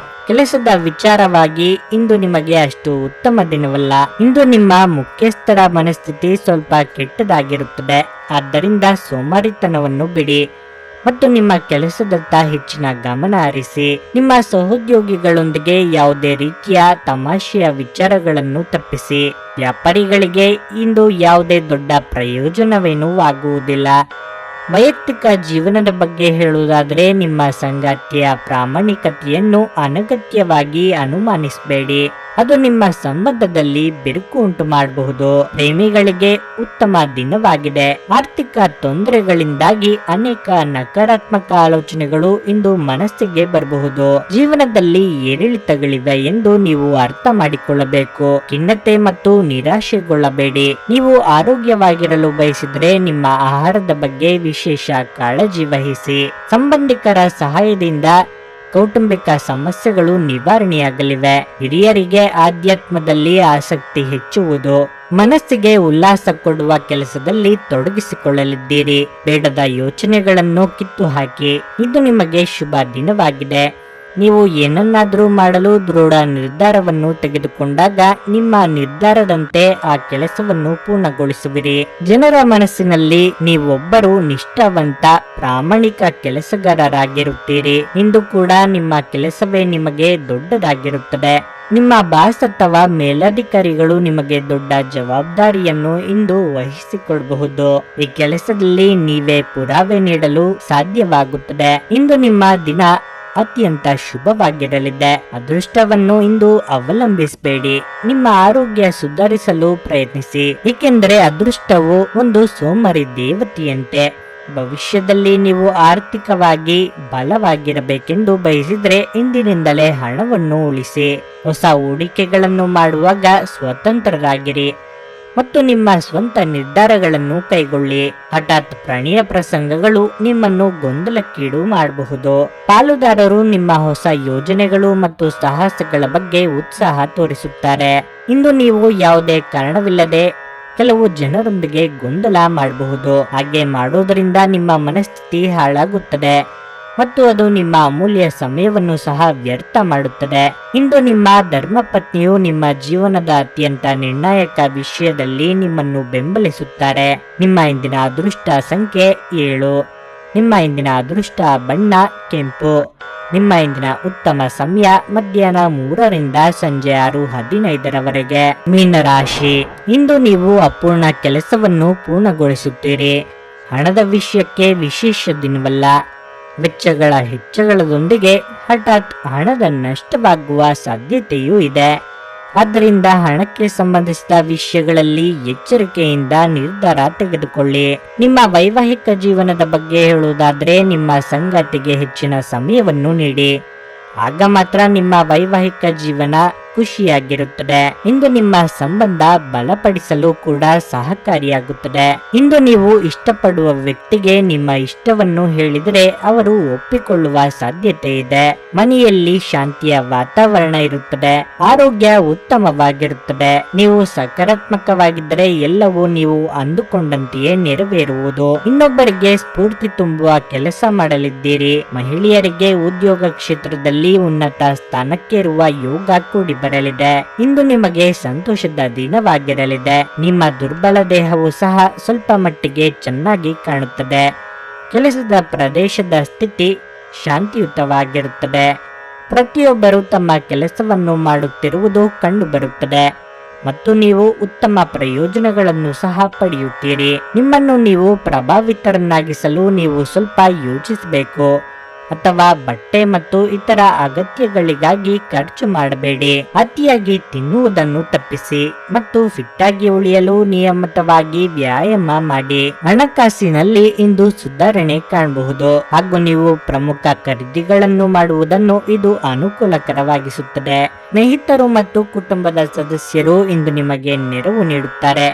ಕೆಲಸದ ವಿಚಾರವಾಗಿ ಇಂದು ನಿಮಗೆ ಅಷ್ಟು ಉತ್ತಮ ದಿನವಲ್ಲ. ಇಂದು ನಿಮ್ಮ ಮುಖ್ಯಸ್ಥರ ಮನಸ್ಥಿತಿ ಸ್ವಲ್ಪ ಕೆಟ್ಟದಾಗಿರುತ್ತದೆ. ಆದ್ದರಿಂದ ಸೋಮಾರಿತನವನ್ನು ಬಿಡಿ ಮತ್ತು ನಿಮ್ಮ ಕೆಲಸದತ್ತ ಹೆಚ್ಚಿನ ಗಮನ ಹರಿಸಿ. ನಿಮ್ಮ ಸಹೋದ್ಯೋಗಿಗಳೊಂದಿಗೆ ಯಾವುದೇ ರೀತಿಯ ತಮಾಷೆಯ ವಿಚಾರಗಳನ್ನು ತಪ್ಪಿಸಿ. ವ್ಯಾಪಾರಿಗಳಿಗೆ ಇಂದು ಯಾವುದೇ ದೊಡ್ಡ ಪ್ರಯೋಜನವೇನೂ ಆಗುವುದಿಲ್ಲ. ವೈಯಕ್ತಿಕ ಜೀವನದ ಬಗ್ಗೆ ಹೇಳುವುದಾದರೆ ನಿಮ್ಮ ಸಂಗಾತಿಯ ಪ್ರಾಮಾಣಿಕತೆಯನ್ನು ಅನಗತ್ಯವಾಗಿ ಅನುಮಾನಿಸಬೇಡಿ. ಅದು ನಿಮ್ಮ ಸಂಬಂಧದಲ್ಲಿ ಬಿರುಕು ಉಂಟು ಮಾಡಬಹುದು. ಪ್ರೇಮಿಗಳಿಗೆ ಉತ್ತಮ ದಿನವಾಗಿದೆ. ಆರ್ಥಿಕ ತೊಂದರೆಗಳಿಂದಾಗಿ ಅನೇಕ ನಕಾರಾತ್ಮಕ ಆಲೋಚನೆಗಳು ಇಂದು ಮನಸ್ಸಿಗೆ ಬರಬಹುದು. ಜೀವನದಲ್ಲಿ ಏರಿಳಿತಗಳಿವೆ ಎಂದು ನೀವು ಅರ್ಥ ಮಾಡಿಕೊಳ್ಳಬೇಕು. ಖಿನ್ನತೆ ಮತ್ತು ನಿರಾಶೆಗೊಳ್ಳಬೇಡಿ. ನೀವು ಆರೋಗ್ಯವಾಗಿರಲು ಬಯಸಿದರೆ ನಿಮ್ಮ ಆಹಾರದ ಬಗ್ಗೆ ವಿಶೇಷ ಕಾಳಜಿ ವಹಿಸಿ. ಸಂಬಂಧಿಕರ ಸಹಾಯದಿಂದ ಕೌಟುಂಬಿಕ ಸಮಸ್ಯೆಗಳು ನಿವಾರಣೆಯಾಗಲಿವೆ. ಹಿರಿಯರಿಗೆ ಆಧ್ಯಾತ್ಮದಲ್ಲಿ ಆಸಕ್ತಿ ಹೆಚ್ಚುವುದು. ಮನಸ್ಸಿಗೆ ಉಲ್ಲಾಸ ಕೊಡುವ ಕೆಲಸದಲ್ಲಿ ತೊಡಗಿಸಿಕೊಳ್ಳಲಿದ್ದೀರಿ. ಬೇಡದ ಯೋಚನೆಗಳನ್ನು ಕಿತ್ತು ಹಾಕಿ. ಇದು ನಿಮಗೆ ಶುಭ ದಿನವಾಗಿದೆ. ನೀವು ಏನನ್ನಾದ್ರೂ ಮಾಡಲು ದೃಢ ನಿರ್ಧಾರವನ್ನು ತೆಗೆದುಕೊಂಡಾಗ ನಿಮ್ಮ ನಿರ್ಧಾರದಂತೆ ಆ ಕೆಲಸವನ್ನು ಪೂರ್ಣಗೊಳಿಸುವಿರಿ. ಜನರ ಮನಸ್ಸಿನಲ್ಲಿ ನೀವೊಬ್ಬರು ನಿಷ್ಠಾವಂತ ಪ್ರಾಮಾಣಿಕ ಕೆಲಸಗಾರರಾಗಿರುತ್ತೀರಿ. ಇಂದು ಕೂಡ ನಿಮ್ಮ ಕೆಲಸವೇ ನಿಮಗೆ ದೊಡ್ಡದಾಗಿರುತ್ತದೆ. ನಿಮ್ಮ ಬಾಸ್ ಅಥವಾ ಮೇಲಧಿಕಾರಿಗಳು ನಿಮಗೆ ದೊಡ್ಡ ಜವಾಬ್ದಾರಿಯನ್ನು ಇಂದು ವಹಿಸಿಕೊಡಬಹುದು. ಈ ಕೆಲಸದಲ್ಲಿ ನೀವೇ ಪುರಾವೆ ನೀಡಲು ಸಾಧ್ಯವಾಗುತ್ತದೆ. ಇಂದು ನಿಮ್ಮ ದಿನ ಅತ್ಯಂತ ಶುಭವಾಗಿರಲಿದೆ. ಅದೃಷ್ಟವನ್ನು ಇಂದು ಅವಲಂಬಿಸಬೇಡಿ. ನಿಮ್ಮ ಆರೋಗ್ಯ ಸುಧಾರಿಸಲು ಪ್ರಯತ್ನಿಸಿ, ಏಕೆಂದರೆ ಅದೃಷ್ಟವು ಒಂದು ಸೋಮಾರಿ ದೇವತೆಯಂತೆ. ಭವಿಷ್ಯದಲ್ಲಿ ನೀವು ಆರ್ಥಿಕವಾಗಿ ಬಲವಾಗಿರಬೇಕೆಂದು ಬಯಸಿದ್ರೆ ಇಂದಿನಿಂದಲೇ ಹಣವನ್ನು ಉಳಿಸಿ. ಹೊಸ ಹೂಡಿಕೆಗಳನ್ನು ಮಾಡುವಾಗ ಸ್ವತಂತ್ರರಾಗಿರಿ ಮತ್ತು ನಿಮ್ಮ ಸ್ವಂತ ನಿರ್ಧಾರಗಳನ್ನು ಕೈಗೊಳ್ಳಿ. ಹಠಾತ್ ಪ್ರಣಯ ಪ್ರಸಂಗಗಳು ನಿಮ್ಮನ್ನು ಗೊಂದಲಕ್ಕೀಡು ಮಾಡಬಹುದು. ಪಾಲುದಾರರು ನಿಮ್ಮ ಹೊಸ ಯೋಜನೆಗಳು ಮತ್ತು ಸಾಹಸಗಳ ಬಗ್ಗೆ ಉತ್ಸಾಹ ತೋರಿಸುತ್ತಾರೆ. ಇಂದು ನೀವು ಯಾವುದೇ ಕಾರಣವಿಲ್ಲದೆ ಕೆಲವು ಜನರೊಂದಿಗೆ ಗೊಂದಲ ಮಾಡಬಹುದು. ಹಾಗೆ ಮಾಡೋದರಿಂದ ನಿಮ್ಮ ಮನಸ್ಥಿತಿ ಹಾಳಾಗುತ್ತದೆ ಮತ್ತು ಅದು ನಿಮ್ಮ ಅಮೂಲ್ಯ ಸಮಯವನ್ನು ಸಹ ವ್ಯರ್ಥ ಮಾಡುತ್ತದೆ. ಇಂದು ನಿಮ್ಮ ಧರ್ಮಪತ್ನಿಯು ನಿಮ್ಮ ಜೀವನದ ಅತ್ಯಂತ ನಿರ್ಣಾಯಕ ವಿಷಯದಲ್ಲಿ ನಿಮ್ಮನ್ನು ಬೆಂಬಲಿಸುತ್ತಾರೆ. ನಿಮ್ಮ ಇಂದಿನ ಅದೃಷ್ಟ ಸಂಖ್ಯೆ 7. ನಿಮ್ಮ ಇಂದಿನ ಅದೃಷ್ಟ ಬಣ್ಣ ಕೆಂಪು. ನಿಮ್ಮ ಇಂದಿನ ಉತ್ತಮ ಸಮಯ ಮಧ್ಯಾಹ್ನ 3ರಿಂದ ಸಂಜೆ 6:15ರವರೆಗೆ. ಮೀನರಾಶಿ, ಇಂದು ನೀವು ಅಪೂರ್ಣ ಕೆಲಸವನ್ನು ಪೂರ್ಣಗೊಳಿಸುತ್ತೀರಿ. ಹಣದ ವಿಷಯಕ್ಕೆ ವಿಶೇಷ ದಿನವಲ್ಲ. ವೆಚ್ಚಗಳ ಹೆಚ್ಚಳದೊಂದಿಗೆ ಹಠಾತ್ ಹಣದ ನಷ್ಟವಾಗುವ ಸಾಧ್ಯತೆಯೂ ಇದೆ. ಆದ್ದರಿಂದ ಹಣಕ್ಕೆ ಸಂಬಂಧಿಸಿದ ವಿಷಯಗಳಲ್ಲಿ ಎಚ್ಚರಿಕೆಯಿಂದ ನಿರ್ಧಾರ ತೆಗೆದುಕೊಳ್ಳಿ. ನಿಮ್ಮ ವೈವಾಹಿಕ ಜೀವನದ ಬಗ್ಗೆ ಹೇಳುವುದಾದ್ರೆ, ನಿಮ್ಮ ಸಂಗಾತಿಗೆ ಹೆಚ್ಚಿನ ಸಮಯವನ್ನು ನೀಡಿ. ಆಗ ಮಾತ್ರ ನಿಮ್ಮ ವೈವಾಹಿಕ ಜೀವನ ಖುಷಿಯಾಗಿರುತ್ತದೆ. ಇಂದು ನಿಮ್ಮ ಸಂಬಂಧ ಬಲಪಡಿಸಲು ಕೂಡ ಸಹಕಾರಿಯಾಗುತ್ತದೆ. ಇಂದು ನೀವು ಇಷ್ಟಪಡುವ ವ್ಯಕ್ತಿಗೆ ನಿಮ್ಮ ಇಷ್ಟವನ್ನು ಹೇಳಿದರೆ ಅವರು ಒಪ್ಪಿಕೊಳ್ಳುವ ಸಾಧ್ಯತೆ ಇದೆ. ಮನೆಯಲ್ಲಿ ಶಾಂತಿಯ ವಾತಾವರಣ ಇರುತ್ತದೆ. ಆರೋಗ್ಯ ಉತ್ತಮವಾಗಿರುತ್ತದೆ. ನೀವು ಸಕಾರಾತ್ಮಕವಾಗಿದ್ದರೆ ಎಲ್ಲವೂ ನೀವು ಅಂದುಕೊಂಡಂತೆಯೇ ನೆರವೇರುವುದು. ಇನ್ನೊಬ್ಬರಿಗೆ ಸ್ಫೂರ್ತಿ ತುಂಬುವ ಕೆಲಸ ಮಾಡಲಿದ್ದೀರಿ. ಮಹಿಳೆಯರಿಗೆ ಉದ್ಯೋಗ ಕ್ಷೇತ್ರದಲ್ಲಿ ಉನ್ನತ ಸ್ಥಾನಕ್ಕೇರುವ ಯೋಗ ಕೂಡಿ ಬರಲಿದೆ. ಇಂದು ನಿಮಗೆ ಸಂತೋಷದ ದಿನವಾಗಿರಲಿದೆ. ನಿಮ್ಮ ದುರ್ಬಲ ದೇಹವು ಸಹ ಸ್ವಲ್ಪ ಮಟ್ಟಿಗೆ ಚೆನ್ನಾಗಿ ಕಾಣುತ್ತದೆ. ಕೆಲಸದ ಪ್ರದೇಶದ ಸ್ಥಿತಿ ಶಾಂತಿಯುತವಾಗಿರುತ್ತದೆ. ಪ್ರತಿಯೊಬ್ಬರು ತಮ್ಮ ಕೆಲಸವನ್ನು ಮಾಡುತ್ತಿರುವುದು ಕಂಡುಬರುತ್ತದೆ ಮತ್ತು ನೀವು ಉತ್ತಮ ಪ್ರಯೋಜನಗಳನ್ನು ಸಹ ಪಡೆಯುತ್ತೀರಿ. ನಿಮ್ಮನ್ನು ನೀವು ಪ್ರಭಾವಿತರನ್ನಾಗಿಸಲು ನೀವು ಸ್ವಲ್ಪ ಯೋಚಿಸಬೇಕು ಅಥವಾ ಬಟ್ಟೆ ಮತ್ತು ಇತರ ಅಗತ್ಯಗಳಿಗಾಗಿ ಖರ್ಚು ಮಾಡಬೇಡಿ. ಅತಿಯಾಗಿ ತಿನ್ನುವುದನ್ನು ತಪ್ಪಿಸಿ ಮತ್ತು ಫಿಟ್ ಆಗಿ ಉಳಿಯಲು ನಿಯಮಿತವಾಗಿ ವ್ಯಾಯಾಮ ಮಾಡಿ. ಹಣಕಾಸಿನಲ್ಲಿ ಇಂದು ಸುಧಾರಣೆ ಕಾಣಬಹುದು ಹಾಗೂ ನೀವು ಪ್ರಮುಖ ಖರೀದಿಗಳನ್ನು ಮಾಡುವುದನ್ನು ಇದು ಅನುಕೂಲಕರವಾಗಿಸುತ್ತದೆ. ಸ್ನೇಹಿತರು ಮತ್ತು ಕುಟುಂಬದ ಸದಸ್ಯರು ಇಂದು ನಿಮಗೆ ನೆರವು ನೀಡುತ್ತಾರೆ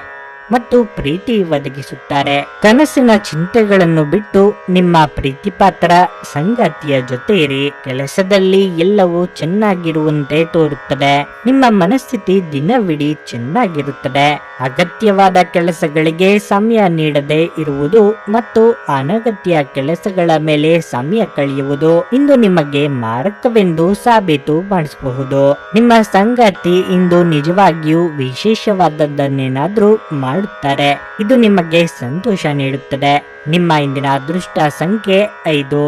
ಮತ್ತು ಪ್ರೀತಿ ಒದಗಿಸುತ್ತಾರೆ. ಕನಸಿನ ಚಿಂತೆಗಳನ್ನು ಬಿಟ್ಟು ನಿಮ್ಮ ಪ್ರೀತಿಪಾತ್ರ ಸಂಗಾತಿಯ ಜೊತೆ ಇರಿ. ಕೆಲಸದಲ್ಲಿ ಎಲ್ಲವೂ ಚೆನ್ನಾಗಿರುವಂತೆ ತೋರುತ್ತದೆ. ನಿಮ್ಮ ಮನಸ್ಥಿತಿ ದಿನವಿಡೀ ಚೆನ್ನಾಗಿರುತ್ತದೆ. ಅಗತ್ಯವಾದ ಕೆಲಸಗಳಿಗೆ ಸಮಯ ನೀಡದೆ ಇರುವುದು ಮತ್ತು ಅನಗತ್ಯ ಕೆಲಸಗಳ ಮೇಲೆ ಸಮಯ ಕಳೆಯುವುದು ಇಂದು ನಿಮಗೆ ಮಾರಕವೆಂದು ಸಾಬೀತು ಮಾಡಿಸಬಹುದು. ನಿಮ್ಮ ಸಂಗಾತಿ ಇಂದು ನಿಜವಾಗಿಯೂ ವಿಶೇಷವಾದದ್ದನ್ನೇನಾದ್ರೂ ಮಾಡುತ್ತಾರೆ. ಇದು ನಿಮಗೆ ಸಂತೋಷ ನೀಡುತ್ತದೆ. ನಿಮ್ಮ ಇಂದಿನ ಅದೃಷ್ಟ ಸಂಖ್ಯೆ 5.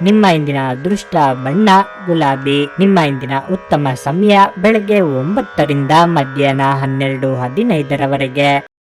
ನಿಮ್ಮ ಇಂದಿನ ಅದೃಷ್ಟ ಬಣ್ಣ ಗುಲಾಬಿ. ನಿಮ್ಮ ಇಂದಿನ ಉತ್ತಮ ಸಮಯ ಬೆಳಗ್ಗೆ 9ರಿಂದ ಮಧ್ಯಾಹ್ನ 12:15ರವರೆಗೆ.